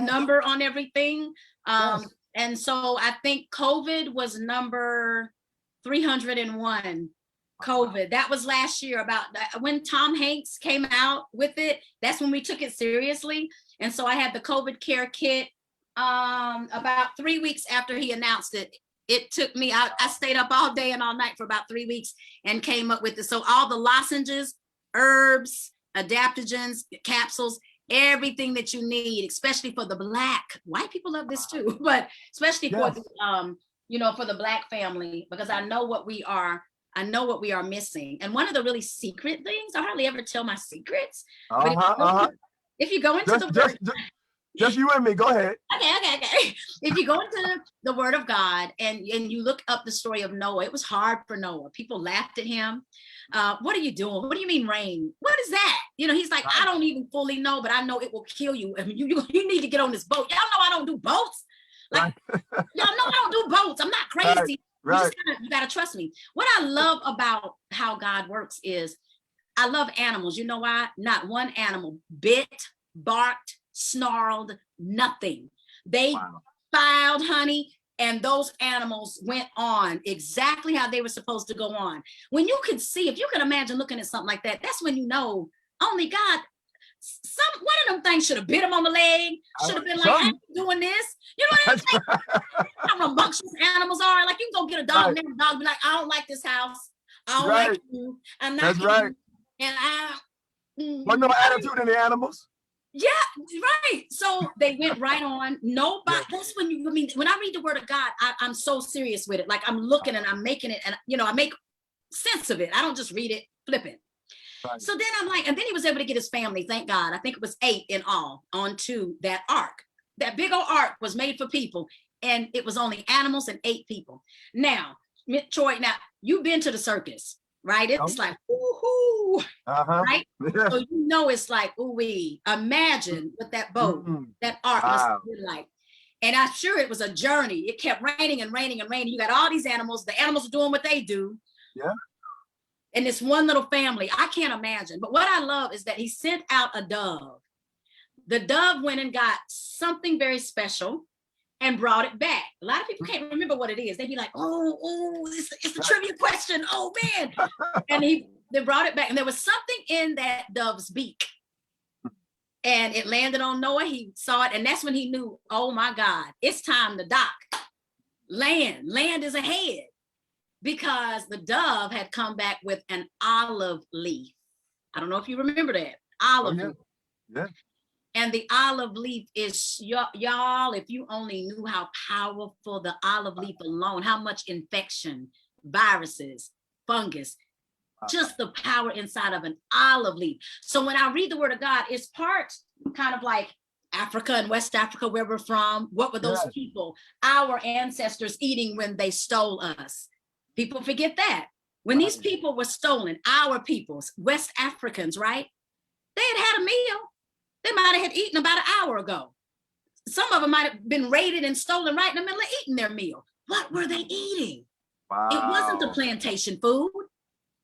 number on everything. And so I think COVID was number 301. COVID, that was last year, about when Tom Hanks came out with it. That's when we took it seriously. And so I had the COVID care kit about 3 weeks after he announced it. It took me, I stayed up all day and all night for about 3 weeks and came up with it. So all the lozenges, herbs, adaptogens, capsules, everything that you need, especially for the Black. White people love this too, but especially for the, for the Black family, because I know what we are I know what we are missing. And one of the really secret things, I hardly ever tell my secrets. But if you go into the word, just you and me, go ahead. Okay. If you go into the word of God and you look up the story of Noah, it was hard for Noah. People laughed at him. What are you doing? What do you mean rain? What is that? You know, he's like, I don't even fully know, but I know it will kill you. I mean, you need to get on this boat. Y'all know I don't do boats. Like, y'all know I don't do boats. I'm not crazy. Right. You gotta trust me. What I love about how God works is I love animals. You know why? Not one animal bit, barked, snarled, nothing. They filed, honey, and those animals went on exactly how they were supposed to go on. When you could see, if you can imagine looking at something like that, that's when you know only God. One of them things should have bit him on the leg, should have been like, I ain't doing this. You know what I'm saying? How rambunctious animals are. Like, you can go get a dog, and the dog be like, I don't like this house. I don't like you. I'm not. That's right. And What no attitude in the animals? Yeah, right. So they went right on. Nobody. That's when you. I mean, when I read the word of God, I'm so serious with it. Like, I'm looking and I'm making it, and I make sense of it. I don't just read it flippant. Right. So then I'm like, and then he was able to get his family, thank God. I think it was 8 in all onto that ark. That big old ark was made for people, and it was only animals and 8 people. Now, Troy, you've been to the circus, right? It's like, ooh, right? So you know it's like, ooh-wee. Imagine what that boat, that ark must have been like. And I'm sure it was a journey. It kept raining and raining and raining. You got all these animals. The animals are doing what they do. Yeah. And this one little family, I can't imagine. But what I love is that he sent out a dove. The dove went and got something very special and brought it back. A lot of people can't remember what it is. They'd be like, oh, it's a trivia question. Oh, man. And they brought it back. And there was something in that dove's beak. And it landed on Noah. He saw it. And that's when he knew, oh, my God, it's time to dock. Land is ahead. Because the dove had come back with an olive leaf. I don't know if you remember that. Olive leaf. Yeah. And the olive leaf is, y'all, if you only knew how powerful the olive leaf alone, how much infection, viruses, fungus, just the power inside of an olive leaf. So when I read the word of God, it's part kind of like Africa and West Africa, where we're from. What were those people, our ancestors, eating when they stole us? People forget that. When these people were stolen, our peoples, West Africans, right? They had a meal. They might have had eaten about an hour ago. Some of them might have been raided and stolen right in the middle of eating their meal. What were they eating? Wow. It wasn't the plantation food.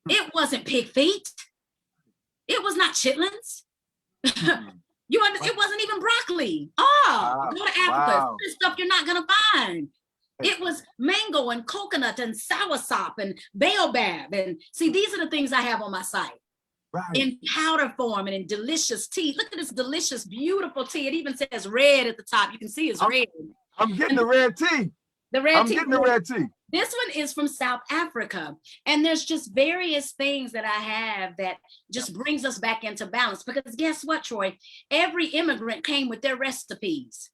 It wasn't pig feet. It was not chitlins. It wasn't even broccoli. Go to Africa. This stuff you're not gonna find. It was mango and coconut and soursop and baobab. And see, these are the things I have on my site. Right. In powder form and in delicious tea. Look at this delicious, beautiful tea. It even says red at the top. You can see it's red. I'm getting the red tea. I'm getting the red tea. This one is from South Africa. And there's just various things that I have that just brings us back into balance. Because guess what, Troy? Every immigrant came with their recipes.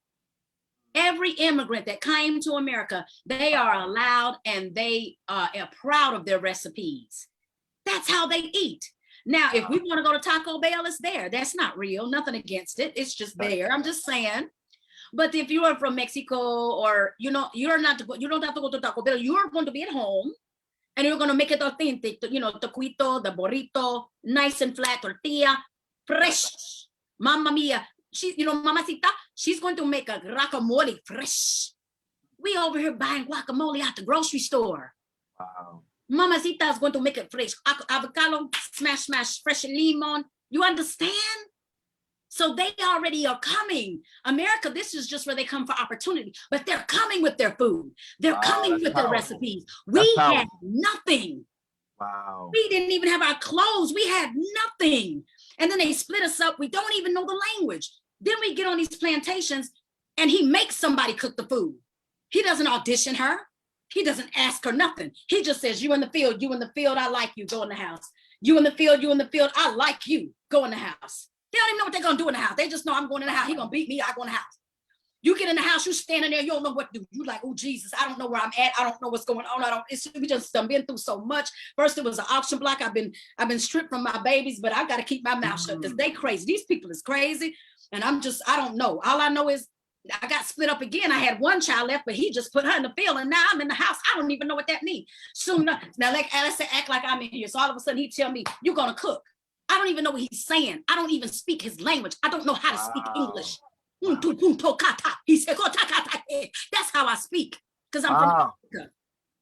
Every immigrant that came to America, they are allowed and they are proud of their recipes. That's how they eat. Now, if we want to go to Taco Bell, it's there. That's not real. Nothing against it. It's just there. I'm just saying. But if you are from Mexico or, you don't have to go to Taco Bell. You're going to be at home and you're going to make it authentic. Taquito, the burrito, nice and flat tortilla, fresh. Mamma mia. Mamacita, she's going to make a guacamole fresh. We over here buying guacamole at the grocery store. Wow. Mamacita is going to make it fresh. Avocado, smash, fresh lemon. You understand? So they already are coming. America, this is just where they come for opportunity, but they're coming with their food. They're coming with their recipes. We had nothing. Wow. We didn't even have our clothes. We had nothing. And then they split us up. We don't even know the language. Then we get on these plantations and he makes somebody cook the food. He doesn't audition her. He doesn't ask her nothing. He just says, you in the field, I like you, go in the house. You in the field, I like you, go in the house. They don't even know what they're going to do in the house. They just know I'm going in the house. He's going to beat me, I go in the house. You get in the house, you standing there, you don't know what to do. You like, oh Jesus, I don't know where I'm at. I don't know what's going on. We just done been through so much. First, it was an auction block. I've been stripped from my babies, but I got to keep my mouth shut because they crazy. These people is crazy. And I don't know. All I know is I got split up again. I had one child left, but he just put her in the field, and now I'm in the house. I don't even know what that means. Soon now, like I said, act like I'm in here. So all of a sudden he tell me, you're gonna cook. I don't even know what he's saying. I don't even speak his language. I don't know how to speak English. He said, that's how I speak, because I'm from Africa.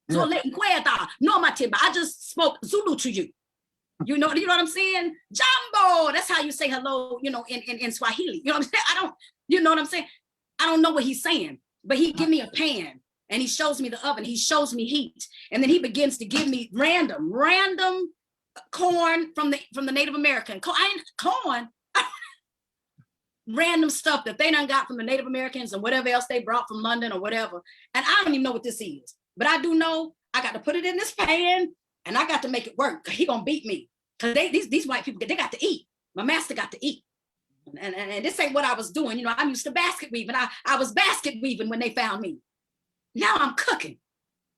So I just spoke Zulu to you. You know what I'm saying? Jambo. That's how you say hello, in Swahili. You know what I'm saying? You know what I'm saying? I don't know what he's saying, but he give me a pan and he shows me the oven. He shows me heat. And then he begins to give me random corn from the Native American. Corn. Random stuff that they done got from the Native Americans and whatever else they brought from London or whatever. And I don't even know what this is. But I do know I got to put it in this pan and I got to make it work. He gonna beat me. Because these white people, they got to eat. My master got to eat. And this ain't what I was doing. I'm used to basket weaving. I was basket weaving when they found me. Now I'm cooking.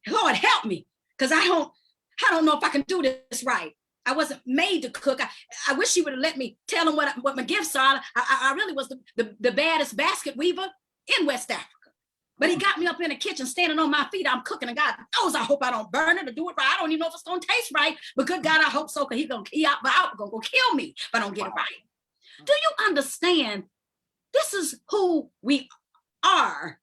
Lord help me. Because I don't know if I can do this right. I wasn't made to cook. I wish he would have let me tell him what my gifts are. I really was the baddest basket weaver in West Africa. But he got me up in the kitchen, standing on my feet. I'm cooking, and God knows I hope I don't burn it or do it right. I don't even know if it's gonna taste right, but good God, I hope so, because he's gonna go kill me if I don't get it right. Do you understand? This is who we are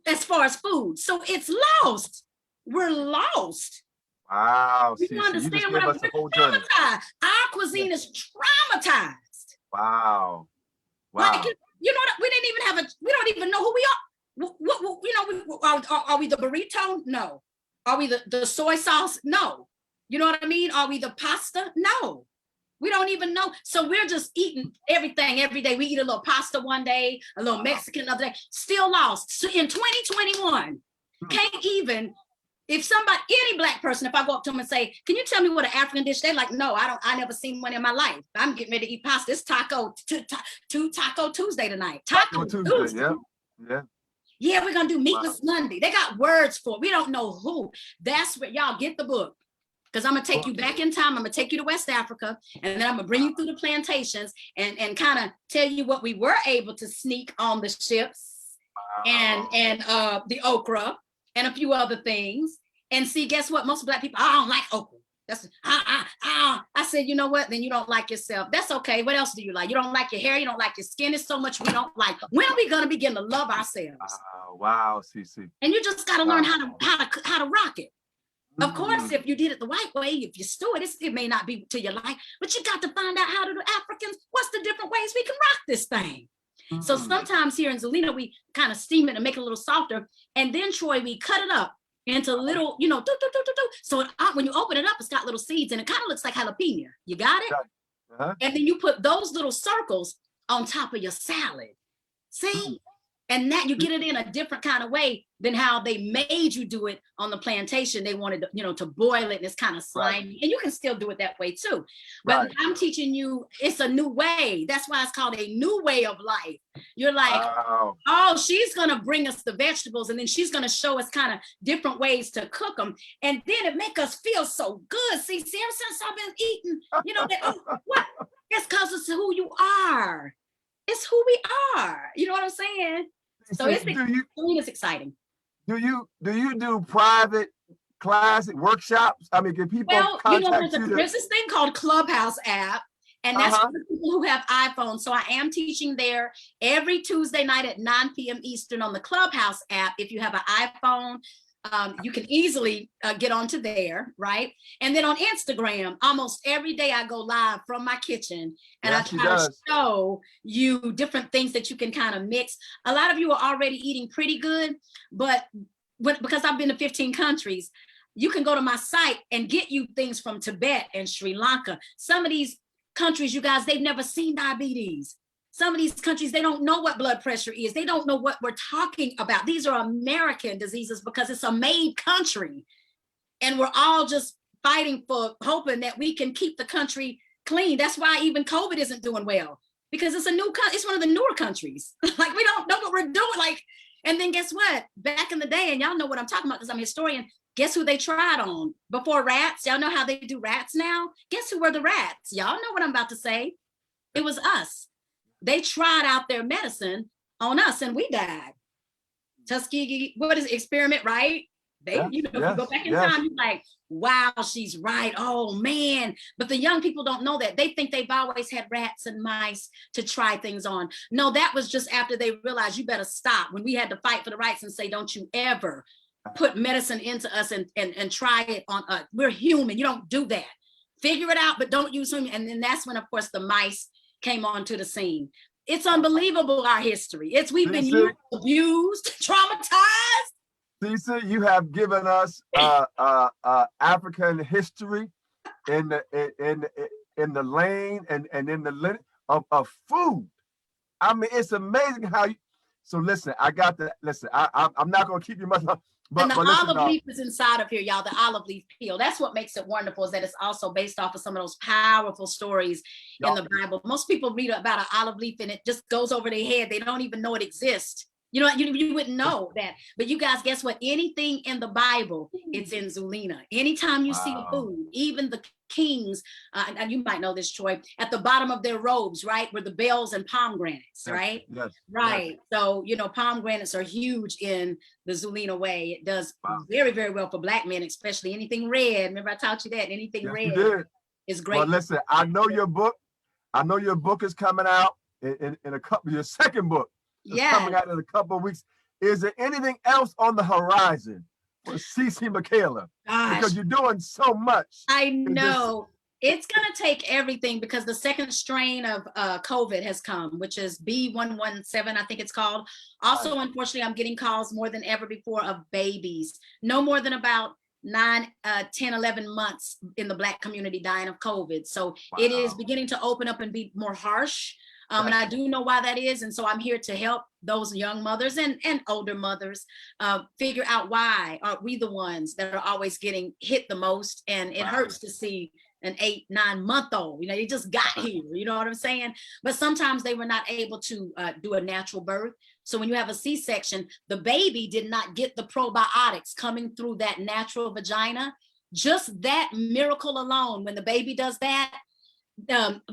as far as food. So it's lost. We're lost. Wow. You understand what I'm saying? Our cuisine is traumatized. Wow. Like, we don't even know who we are. Are we the burrito? No. Are we the soy sauce? No. You know what I mean? Are we the pasta? No. We don't even know. So we're just eating everything every day. We eat a little pasta one day, a little Mexican another day. Still lost. So in 2021, can't even, if any Black person, if I go up to them and say, can you tell me what an African dish? They're like, no, I never seen one in my life. I'm getting ready to eat pasta. It's Taco Tuesday tonight. Taco Tuesday. Yeah. Yeah, we're gonna do Meatless Monday. They got words for it. We don't know who. That's where y'all get the book. Because I'm gonna take you back in time. I'm gonna take you to West Africa, and then I'm gonna bring you through the plantations and kind of tell you what we were able to sneak on the ships and the okra and a few other things. And see, guess what? Most Black people, I don't like okra. That's I said, you know what? Then you don't like yourself. That's okay. What else do you like? You don't like your hair. You don't like your skin. It's so much we don't like. When are we gonna begin to love ourselves? Wow, CC. And you just gotta learn how to rock it. Of course, if you did it the white way, if you stew it, it may not be to your life, but you got to find out how to do Africans. What's the different ways we can rock this thing? So sometimes here in Zelina, we kind of steam it and make it a little softer, and then Troy, we cut it up into little, So when you open it up, it's got little seeds, and it kind of looks like jalapeno. You got it? And then you put those little circles on top of your salad. See? And that you get it in a different kind of way than how they made you do it on the plantation. They wanted to boil it, and it's kind of slimy. And you can still do it that way too. But I'm teaching you, it's a new way. That's why it's called a new way of life. You're like, oh, she's going to bring us the vegetables, and then she's going to show us kind of different ways to cook them. And then it make us feel so good. See, ever since I've been eating, what? It's because it's who you are. It's who we are. You know what I'm saying? So it's exciting. Do you do private class workshops? I mean, can people contact you? There's this thing called Clubhouse app, and that's for people who have iPhones. So I am teaching there every Tuesday night at 9 p.m. Eastern on the Clubhouse app. If you have an iPhone, you can easily get onto there, right? And then on Instagram, almost every day I go live from my kitchen, and I try to show you different things that you can kind of mix. A lot of you are already eating pretty good, but because I've been to 15 countries, you can go to my site and get you things from Tibet and Sri Lanka. Some of these countries, you guys, they've never seen diabetes. Some of these countries, they don't know what blood pressure is. They don't know what we're talking about. These are American diseases because it's a made country. And we're all just fighting for hoping that we can keep the country clean. That's why even COVID isn't doing well, because it's it's one of the newer countries. Like we don't know what we're doing. Like, and then guess what? Back in the day, and y'all know what I'm talking about because I'm a historian. Guess who they tried on before rats? Y'all know how they do rats now? Guess who were the rats? Y'all know what I'm about to say. It was us. They tried out their medicine on us and we died. Tuskegee, what is it, experiment, right? They, Yes, you know, if yes, you go back in yes. time, you're like, wow, she's right. Oh man. But the young people don't know that. They think they've always had rats and mice to try things on. No, that was just after they realized you better stop. When we had to fight for the rights and say, don't you ever put medicine into us and try it on us. We're human. You don't do that. Figure it out, but don't use them. And then that's when, of course, the mice came onto the scene. It's unbelievable, our history. We've been used, abused, traumatized. CeeCee, you have given us African history in the lane and in the line of food. I mean, it's amazing how you. So listen, I got to listen. I'm not gonna keep you much longer. And the olive leaf is inside of here, y'all, the olive leaf peel. That's what makes it wonderful, is that it's also based off of some of those powerful stories in the Bible. Most people read about an olive leaf and it just goes over their head. They don't even know it exists. You know, you wouldn't know that. But you guys, guess what? Anything in the Bible, it's in Zulina. Anytime you see a food, even the kings, and you might know this, Troy, at the bottom of their robes, right, were the bells and pomegranates, right? Yes. Right. Yes. So, you know, pomegranates are huge in the Zulina way. It does very, very well for Black men, especially anything red. Remember, I taught you that. Anything red is great. Well, listen, I know your book. I know your book is coming out in a couple. Your second book is coming out in a couple of weeks. Is there anything else on the horizon for CeeCee Michaela? Gosh, because you're doing so much. I know. It's going to take everything, because the second strain of COVID has come, which is B117, I think it's called. Also, unfortunately, I'm getting calls more than ever before of babies. No more than about 9, 10, 11 months in the Black community dying of COVID. So it is beginning to open up and be more harsh. And I do know why that is. And so I'm here to help those young mothers and older mothers figure out why aren't we the ones that are always getting hit the most. And it hurts to see an 8, 9-month-old, you know, they just got here, you know what I'm saying? But sometimes they were not able to do a natural birth. So when you have a C-section, the baby did not get the probiotics coming through that natural vagina. Just that miracle alone, when the baby does that,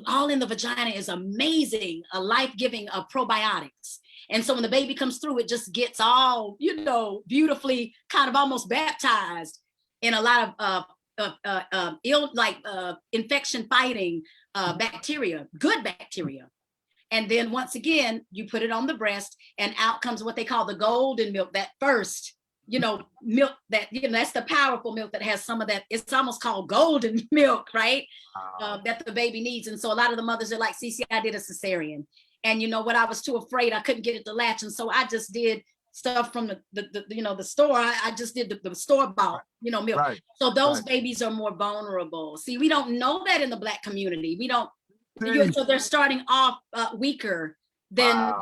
all in the vagina is amazing, a life-giving probiotics. And so when the baby comes through, it just gets all, you know, beautifully kind of almost baptized in a lot of infection fighting bacteria, good bacteria. And then once again, you put it on the breast and out comes what they call the golden milk, that first, you know, milk that, you know, that's the powerful milk that has some of that. It's almost called golden milk, right? That the baby needs. And so a lot of the mothers are like, CeeCee, I did a cesarean. And you know what, I was too afraid, I couldn't get it to latch. And so I just did stuff from the you know, the store. I just did the store-bought, you know, milk. So those babies are more vulnerable. See, we don't know that in the Black community. We don't, so they're starting off weaker than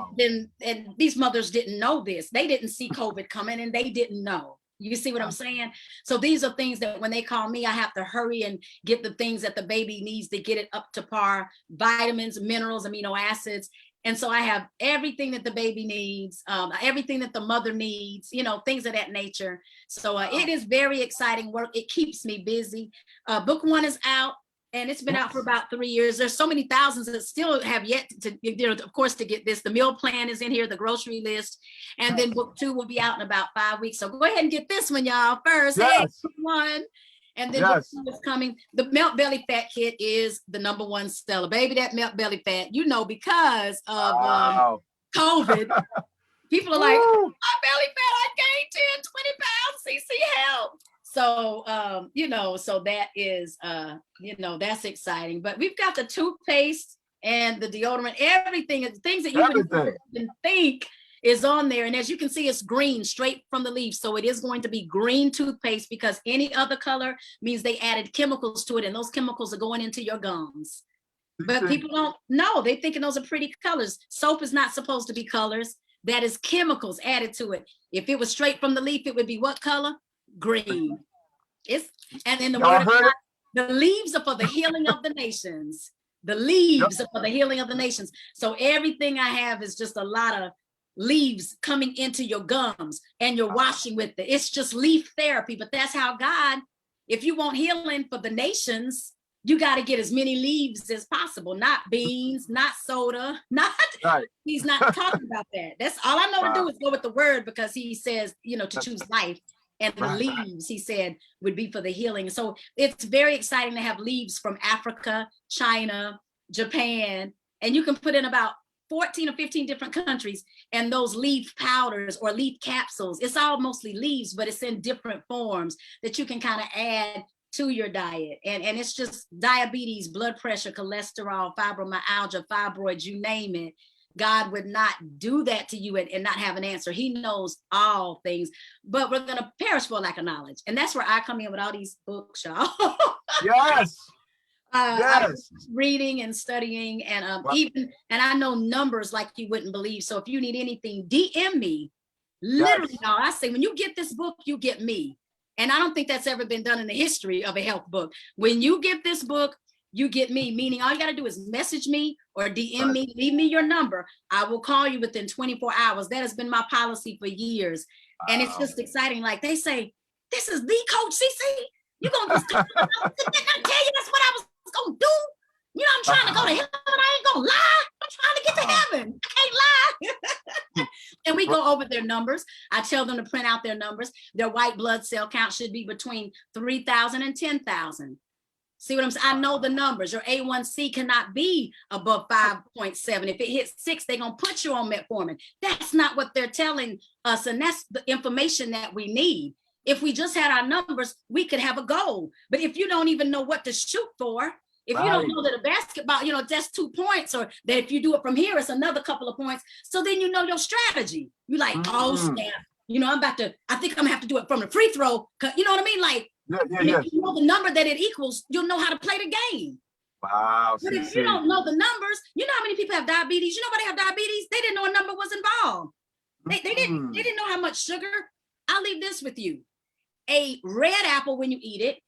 and these mothers didn't know this. They didn't see COVID coming and they didn't know. You see what I'm saying? So these are things that when they call me, I have to hurry and get the things that the baby needs to get it up to par, vitamins, minerals, amino acids. And so I have everything that the baby needs, everything that the mother needs, you know, things of that nature. So it is very exciting work. It keeps me busy. Book 1 is out. And it's been out for about 3 years. There's so many thousands that still have yet to, you know, of course, to get this. The meal plan is in here, the grocery list. And then book 2 will be out in about 5 weeks. So go ahead and get this one, y'all, first. Hey, one. And then book 2 is coming. The Melt Belly Fat Kit is the #1 seller. Baby, that melt belly fat, you know, because of COVID, people are like, my belly fat, I gained 10, 20 pounds, CeeCee, help. So, you know, so that is, you know, that's exciting. But we've got the toothpaste and the deodorant, everything, things that you wouldn't even think is on there. And as you can see, it's green, straight from the leaf. So it is going to be green toothpaste, because any other color means they added chemicals to it. And those chemicals are going into your gums. But people don't know. They're thinking those are pretty colors. Soap is not supposed to be colors. That is chemicals added to it. If it was straight from the leaf, it would be what color? Green. And then the word of God, the leaves are for the healing of the nations. The leaves for the healing of the nations. So everything I have is just a lot of leaves coming into your gums and you're washing with it. It's just leaf therapy, but that's how God, if you want healing for the nations, you got to get as many leaves as possible, not beans, not soda, not, Right. he's not talking about that. That's all I know to do is go with the word, because he says, you know, to choose life. And the leaves, he said, would be for the healing. So it's very exciting to have leaves from Africa, China, Japan, and you can put in about 14 or 15 different countries, and those leaf powders or leaf capsules, it's all mostly leaves, but it's in different forms that you can kind of add to your diet. And it's just diabetes, blood pressure, cholesterol, fibromyalgia, fibroids, you name it. God would not do that to you and not have an answer. He knows all things, but we're going to perish for lack of knowledge. And that's where I come in with all these books, y'all. Yes. I'm reading and studying, and and I know numbers like you wouldn't believe. So if you need anything, DM me. Literally, y'all, I say, when you get this book, you get me. And I don't think that's ever been done in the history of a health book. When you get this book, you get me, meaning all you got to do is message me or DM me, leave me your number. I will call you within 24 hours. That has been my policy for years. And it's just exciting. Like they say, this is the Coach CC. You're going to just come I tell you that's what I was going to do. You know, I'm trying to go to heaven. I ain't going to lie. I'm trying to get to heaven. I can't lie. And we go over their numbers. I tell them to print out their numbers. Their white blood cell count should be between 3,000 and 10,000. See what I'm saying? I know the numbers. Your A1C cannot be above 5.7. If it hits 6, they're going to put you on metformin. That's not what they're telling us. And that's the information that we need. If we just had our numbers, we could have a goal. But if you don't even know what to shoot for, if you don't know that a basketball, you know, that's 2 points, or that if you do it from here, it's another couple of points. So then you know your strategy. You're like, oh, snap. You know, I think I'm going to have to do it from the free throw. You know what I mean? Like, if you know the number that it equals, you'll know how to play the game. Wow. But if you don't know the numbers, you know how many people have diabetes? You know why they have diabetes? They didn't know a number was involved. They didn't know how much sugar. I'll leave this with you. A red apple, when you eat it,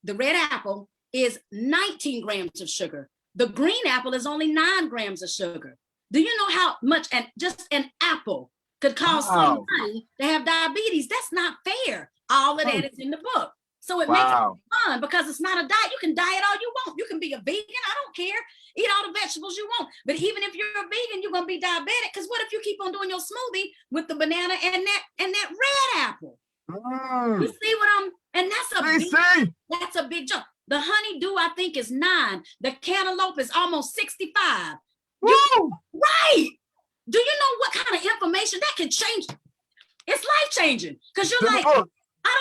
the red apple is 19 grams of sugar. The green apple is only 9 grams of sugar. Do you know how much just an apple could cause somebody to have diabetes? That's not fair. All of that is in the book. So it makes it fun, because it's not a diet. You can diet all you want. You can be a vegan. I don't care. Eat all the vegetables you want. But even if you're a vegan, you're going to be diabetic. Because what if you keep on doing your smoothie with the banana and that red apple? You see what and that's a big jump. The honeydew, I think, is 9. The cantaloupe is almost 65. Right. Do you know what kind of information that can change? It's life-changing, because you're like, I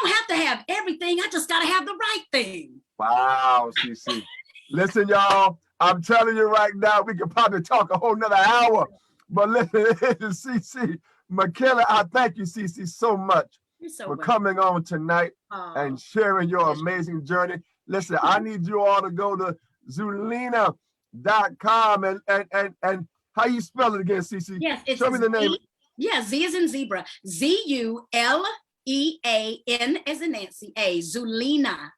don't have to have everything. I just got to have the right thing. Wow, CC. Listen, y'all, I'm telling you right now, we could probably talk a whole nother hour. But listen, CC Michaela, I thank you, CC, so much for coming on tonight and sharing your amazing journey. Listen, I need you all to go to Zulina.com and how you spell it again, CC? Yes, it's show me the name. Yeah, Z as in zebra. ZULEAN as in Nancy, Zulina.com.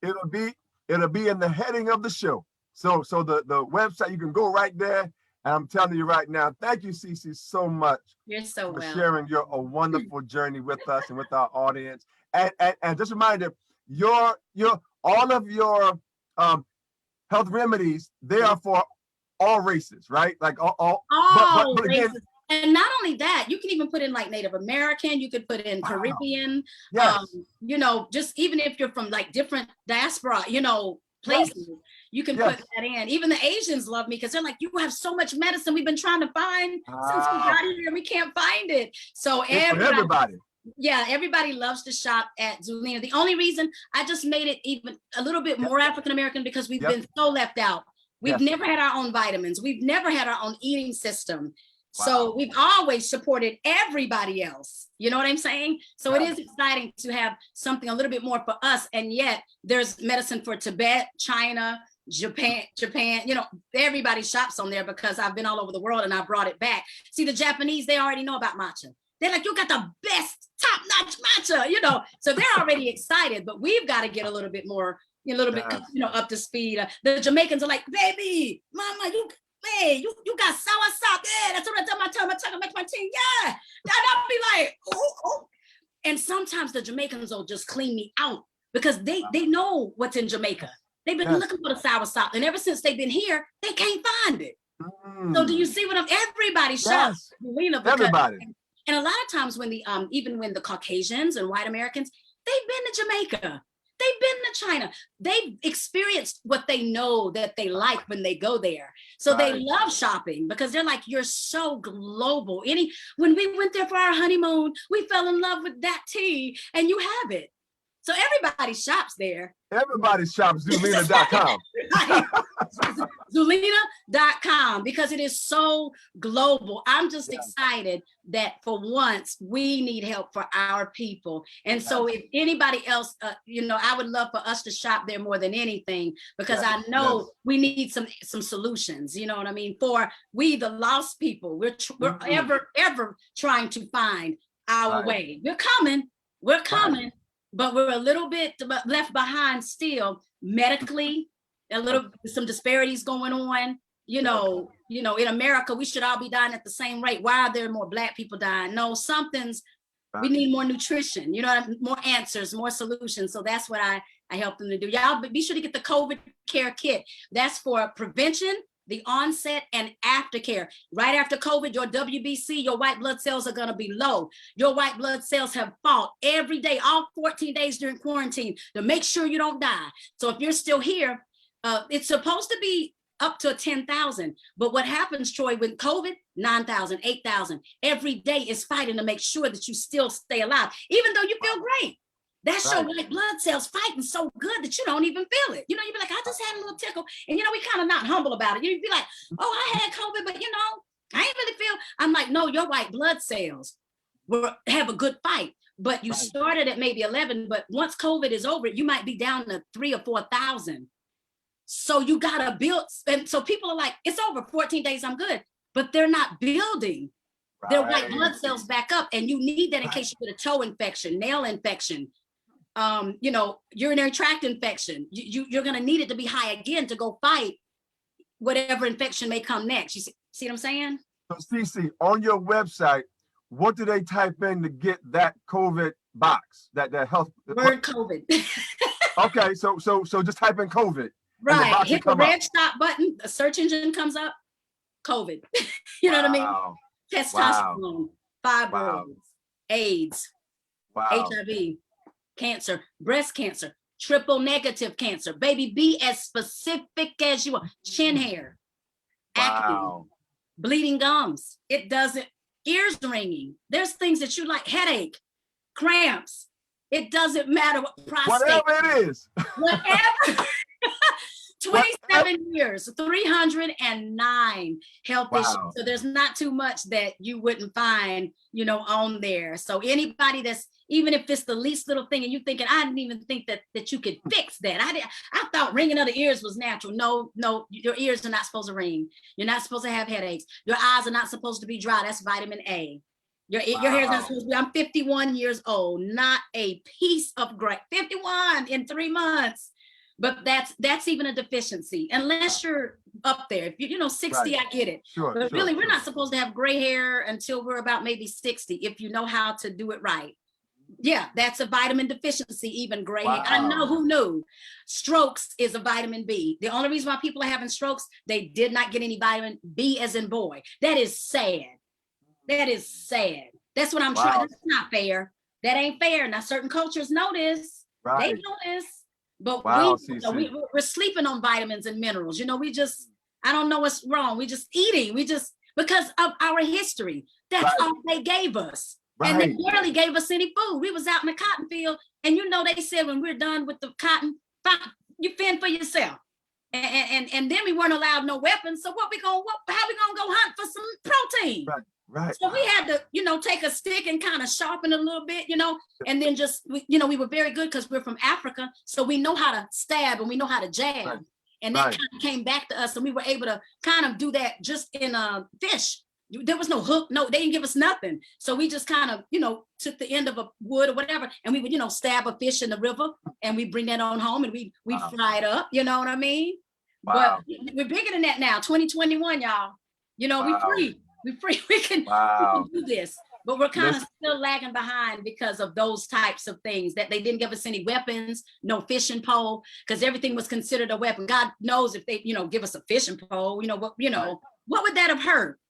It'll be in the heading of the show. So the website, you can go right there. And I'm telling you right now, thank you, CC, so much. You're so for sharing a wonderful journey with us and with our audience. And just a reminder, all of your health remedies, they are for all races, right? Like all but again, races. And not only that, you can even put in like Native American, you could put in Caribbean, you know, just even if you're from like different diaspora, you know, places, you can put that in. Even the Asians love me, because they're like, you have so much medicine we've been trying to find since we got here, we can't find it. So everybody loves to shop at Zulina. The only reason I just made it even a little bit more African American, because we've been so left out. We've never had our own vitamins. We've never had our own eating system. So we've always supported everybody else. You know what I'm saying? So it is exciting to have something a little bit more for us. And yet there's medicine for Tibet, China, Japan, you know, everybody shops on there, because I've been all over the world and I brought it back. See, the Japanese, they already know about matcha. They're like, you got the best top-notch matcha, you know, so they're already excited, but we've got to get a little bit more a little bit, up to speed. The Jamaicans are like, baby, mama, you got soursop. Yeah, that's what I tell my tongue, make my team. Yeah. And I'll be like, oh. And sometimes the Jamaicans will just clean me out because they know what's in Jamaica. They've been looking for the soursop, and ever since they've been here, they can't find it. So do you see what everybody shops? Everybody. And a lot of times when even when the Caucasians and white Americans, they've been to Jamaica. They've been to China. They've experienced what they know that they like when they go there. So they love shopping because they're like, you're so global. When we went there for our honeymoon, we fell in love with that tea and you have it. So everybody shops there. Everybody shops Zulina.com. Zulina.com because it is so global. I'm just excited that for once we need help for our people. And so if anybody else, I would love for us to shop there more than anything because I know we need some solutions. You know what I mean? For we, the lost people, we're ever trying to find our way. We're coming. But we're a little bit left behind still medically, some disparities going on. In America, we should all be dying at the same rate. Why are there more Black people dying? No, we need more nutrition, more answers, more solutions. So that's what I help them to do. Y'all be sure to get the COVID care kit. That's for prevention, the onset and aftercare. Right after COVID, your WBC, your white blood cells are going to be low. Your white blood cells have fought every day, all 14 days during quarantine to make sure you don't die. So if you're still here, it's supposed to be up to 10,000. But what happens, Troy, with COVID, 9,000, 8,000, every day is fighting to make sure that you still stay alive, even though you feel great. That's your white blood cells fighting so good that you don't even feel it. You'd be like, I just had a little tickle. And, we kind of not humble about it. You'd be like, oh, I had COVID, but, I ain't really feel. I'm like, no, your white blood cells have a good fight. But you started at maybe 11. But once COVID is over, you might be down to 3,000 or 4,000. So you got to build. And so people are like, it's over 14 days, I'm good. But they're not building their white blood cells back up. And you need that in case you get a toe infection, nail infection. Urinary tract infection. You're going to need it to be high again to go fight whatever infection may come next. You see what I'm saying? So CC, on your website, what do they type in to get that COVID box, that health? Word COVID. Okay, so just type in COVID. Right, hit the red stop button, the search engine comes up, COVID. You know what I mean? Testosterone, fibroids, AIDS, HIV. Cancer, breast cancer, triple negative cancer. Baby, be as specific as you want. Chin hair, acne, bleeding gums. It doesn't, ears ringing. There's things that you like, headache, cramps. It doesn't matter what prostate. Whatever it is. Whatever. 27 years, 309 health issues. So there's not too much that you wouldn't find, on there. So anybody that's, even if it's the least little thing and you're thinking, I didn't even think that you could fix that. I thought ringing of the ears was natural. No, your ears are not supposed to ring. You're not supposed to have headaches. Your eyes are not supposed to be dry. That's vitamin A. Your hair is not supposed to be, I'm 51 years old, not a piece of gray. 51 in 3 months. But that's even a deficiency, unless you're up there. If you 60, I get it. But really, we're not supposed to have gray hair until we're about maybe 60, if you know how to do it right. Yeah, that's a vitamin deficiency, even gray hair. I know, who knew? Strokes is a vitamin B. The only reason why people are having strokes, they did not get any vitamin B as in boy. That is sad. That is sad. That's what I'm trying. That's not fair. That ain't fair. Now, certain cultures know this. They know this. But we're sleeping on vitamins and minerals. I don't know what's wrong. We just eating. Because of our history. That's all they gave us. And they barely gave us any food. We was out in the cotton field. And they said when we're done with the cotton, you fend for yourself. And then we weren't allowed no weapons. So how we gonna go hunt for some protein? Right. So we had to, take a stick and kind of sharpen it a little bit, and then we were very good because we're from Africa. So we know how to stab and we know how to jab. And that kind of came back to us. And we were able to kind of do that just in fish. There was no hook, no, they didn't give us nothing. So we just kind of, you know, took the end of a wood or whatever, and we would, you know, stab a fish in the river, and we bring that on home, and we fry it up, you know what I mean? Wow. But we're bigger than that now, 2021, y'all. You know, Wow. we free, we can do this. But we're kind of still lagging behind because of those types of things, that they didn't give us any weapons, no fishing pole, because everything was considered a weapon. God knows if they, you know, give us a fishing pole, you know, what would that have hurt?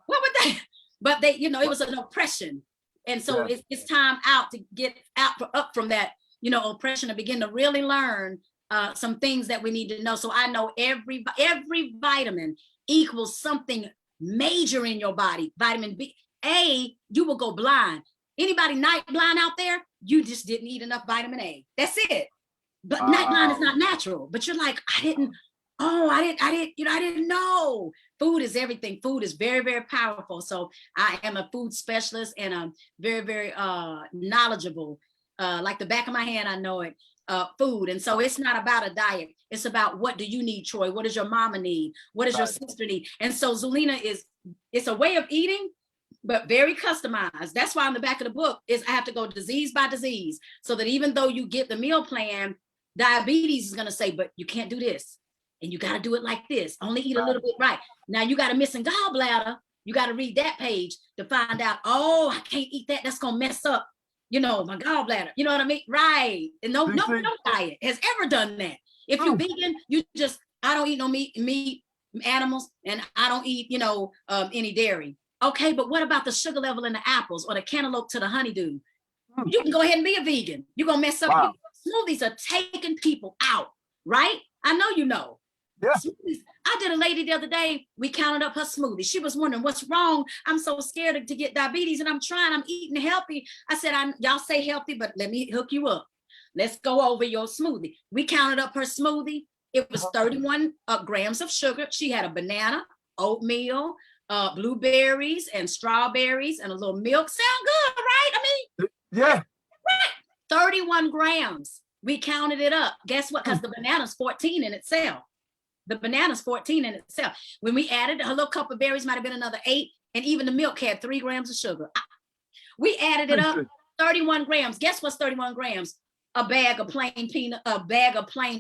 What would that? But they, you know, it was an oppression. And so it's time out to get up from that, you know, oppression, and begin to really learn some things that we need to know. So I know every vitamin equals something major in your body. Vitamin B, A, you will go blind. Anybody night blind out there? You just didn't eat enough vitamin A. That's it. But night blind is not natural. But you're like, I didn't know. Food is everything. Food is very, very powerful. So I am a food specialist, and I'm very, very knowledgeable. Like the back of my hand, I know it. Food. And so it's not about a diet. It's about, what do you need, Troy? What does your mama need? What does your sister need? And so Zulina it's a way of eating, but very customized. That's why on the back of the book is I have to go disease by disease, so that even though you get the meal plan, diabetes is going to say, but you can't do this. And you got to do it like this. Only eat a little bit right. Now you got a missing gallbladder. You got to read that page to find out, oh, I can't eat that. That's going to mess up, you know, my gallbladder. You know what I mean? Right. And no diet has ever done that. If you're vegan, you just, I don't eat no meat, animals, and I don't eat, you know, any dairy. Okay, but what about the sugar level in the apples, or the cantaloupe to the honeydew? You can go ahead and be a vegan. You're going to mess up. Smoothies are taking people out, right? I know you know. Yeah. Smoothies. I did a lady the other day, we counted up her smoothie. She was wondering, what's wrong? I'm so scared to get diabetes, and I'm trying, I'm eating healthy. I said, y'all say healthy, but let me hook you up. Let's go over your smoothie. We counted up her smoothie. It was 31 grams of sugar. She had a banana, oatmeal, blueberries and strawberries, and a little milk. Sound good, right? I mean, yeah. Right. 31 grams. We counted it up. Guess what? Because the banana's 14 in itself. The banana's 14 in itself. When we added a little cup of berries, might have been another 8, and even the milk had 3 grams of sugar. We added it up, 31 grams. Guess what's 31 grams? A bag of plain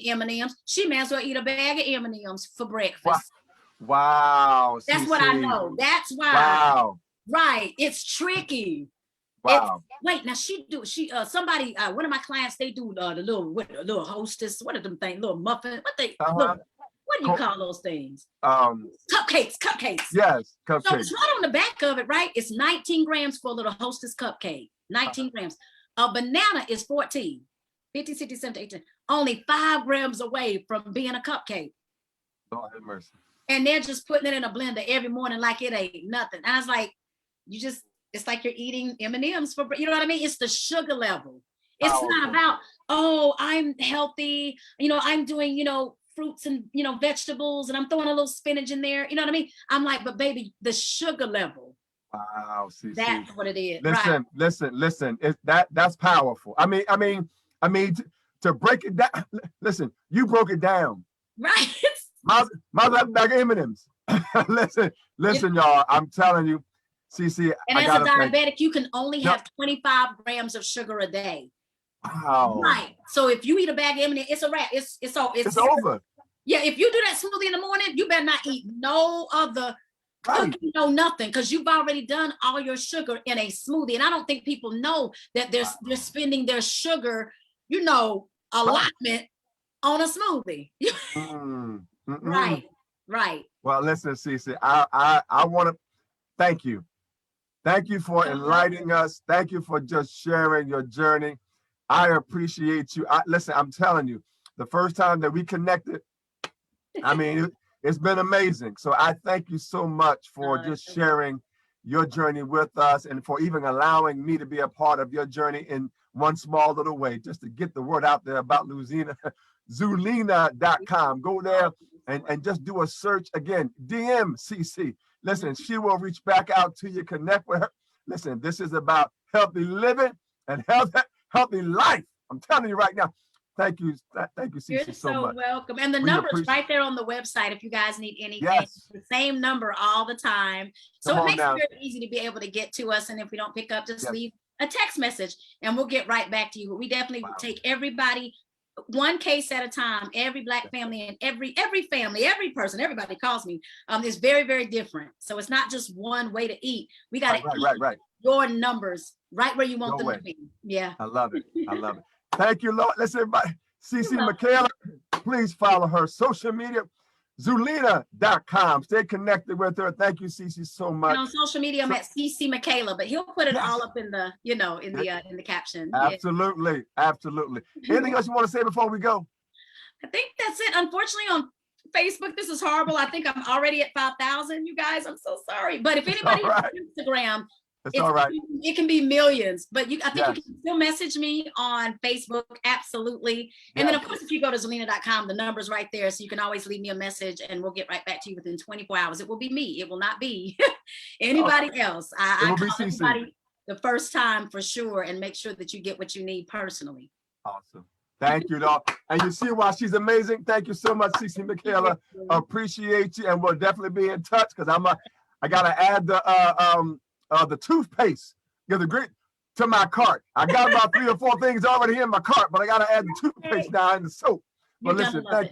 M&Ms. She may as well eat a bag of M&Ms for breakfast. Wow. That's what I know. That's why. Wow. Right. It's tricky. Wow. Wait, now somebody, one of my clients, they do the little hostess. What are them things? Little muffin. What do you call those things? Cupcakes. Yes, cupcakes. So it's right on the back of it, right? It's 19 grams for a little hostess cupcake. 19 grams. A banana is 14. 50, 60, 70, 18. Only 5 grams away from being a cupcake. Lord have mercy. And they're just putting it in a blender every morning like it ain't nothing. And I was like, it's like you're eating M&Ms for, you know what I mean? It's the sugar level. It's not about, oh, I'm healthy. You know, I'm doing, you know, fruits and, you know, vegetables, and I'm throwing a little spinach in there. You know what I mean? I'm like, but baby, the sugar level. Wow. That's what it is. Listen. That's powerful. I mean, to break it down. Listen, you broke it down. Right. My bag of M&Ms. listen, y'all. I'm telling you, CC. And as a diabetic, you can only have 25 grams of sugar a day. Wow. Right. So if you eat a bag of M&Ms, it's a wrap. It's over. Yeah. If you do that smoothie in the morning, you better not eat no other cookie, no nothing, because you've already done all your sugar in a smoothie. And I don't think people know that they're spending their sugar, you know, allotment on a smoothie. Right. Well, listen, CC, I want to thank you. Thank you for enlightening us. Thank you for just sharing your journey. I appreciate you. Listen, I'm telling you, the first time that we connected, I mean, it's been amazing. So I thank you so much for just sharing your journey with us, and for even allowing me to be a part of your journey in one small little way, just to get the word out there about Zulina.com. Go there and just do a search. Again, DM CC. Listen, she will reach back out to you, connect with her. Listen, this is about healthy living and healthy life. I'm telling you right now, Thank you, You're CeCe, so so much. welcome. And the We number's appreciate- right there on the website if you guys need anything. Yes. The same number all the time. So Come it on makes now. it very easy to be able to get to us. And if we don't pick up, just Yes. leave a text message and we'll get right back to you. We definitely Wow. take everybody one case at a time. Every Black family and every family, every person, everybody calls me, is very, very different. So it's not just one way to eat. We got to Right. your numbers right where you want Your them way. to be. Yeah. I love it. I love it. Thank you, Lord. Listen, everybody. CeCe You're welcome. Michaela, please follow her social media, Zulina.com. Stay connected with her. Thank you, CeCe, so much. And on social media, I'm at CeCe Michaela, but he'll put it Yes. all up in the, in the caption. Yeah. Absolutely. Anything else you want to say before we go? I think that's it. Unfortunately, on Facebook, this is horrible. I think I'm already at 5,000. You guys, I'm so sorry. But if anybody all right. has Instagram, It's all right. it can be millions. But I think Yes. you can still message me on Facebook. Absolutely. And then, of course, if you go to Zulina.com, the number's right there. So you can always leave me a message and we'll get right back to you within 24 hours. It will be me. It will not be anybody else. It I will be call CeCe. everybody the first time for sure and make sure that you get what you need personally. Awesome. Thank you, dog. And you see why she's amazing. Thank you so much, CeCe Michaela. Appreciate you, and we'll definitely be in touch because I gotta add the toothpaste, the great to my cart. I got about 3 or 4 things already in my cart, but I gotta add the toothpaste now and the soap. But You're listen, gonna love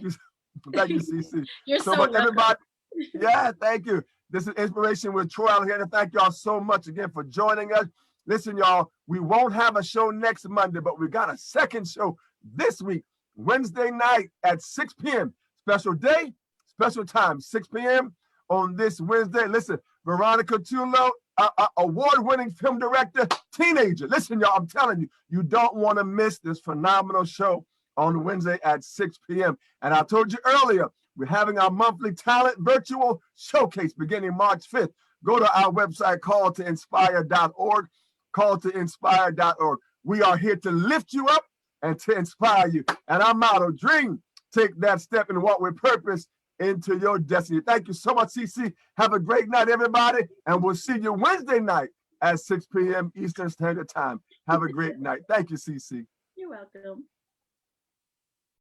thank you, CeCe. You're so much, welcome. everybody. Yeah, thank you. This is Inspiration with Troy Alexander. Thank y'all so much again for joining us. Listen, y'all, we won't have a show next Monday, but we got a second show this week, Wednesday night at 6 p.m. Special day, special time, 6 p.m. on this Wednesday. Listen, Veronica Tulo, award-winning film director, teenager. Listen, y'all, I'm telling you, you don't want to miss this phenomenal show on Wednesday at 6 p.m. And I told you earlier, we're having our monthly talent virtual showcase beginning March 5th. Go to our website, calltoinspire.org, calltoinspire.org. We are here to lift you up and to inspire you. And our motto, dream, take that step and walk with purpose into your destiny. Thank you so much, CeCe. Have a great night, everybody. And we'll see you Wednesday night at 6 p.m. Eastern Standard Time. Have a great night. Thank you, CeCe. You're welcome.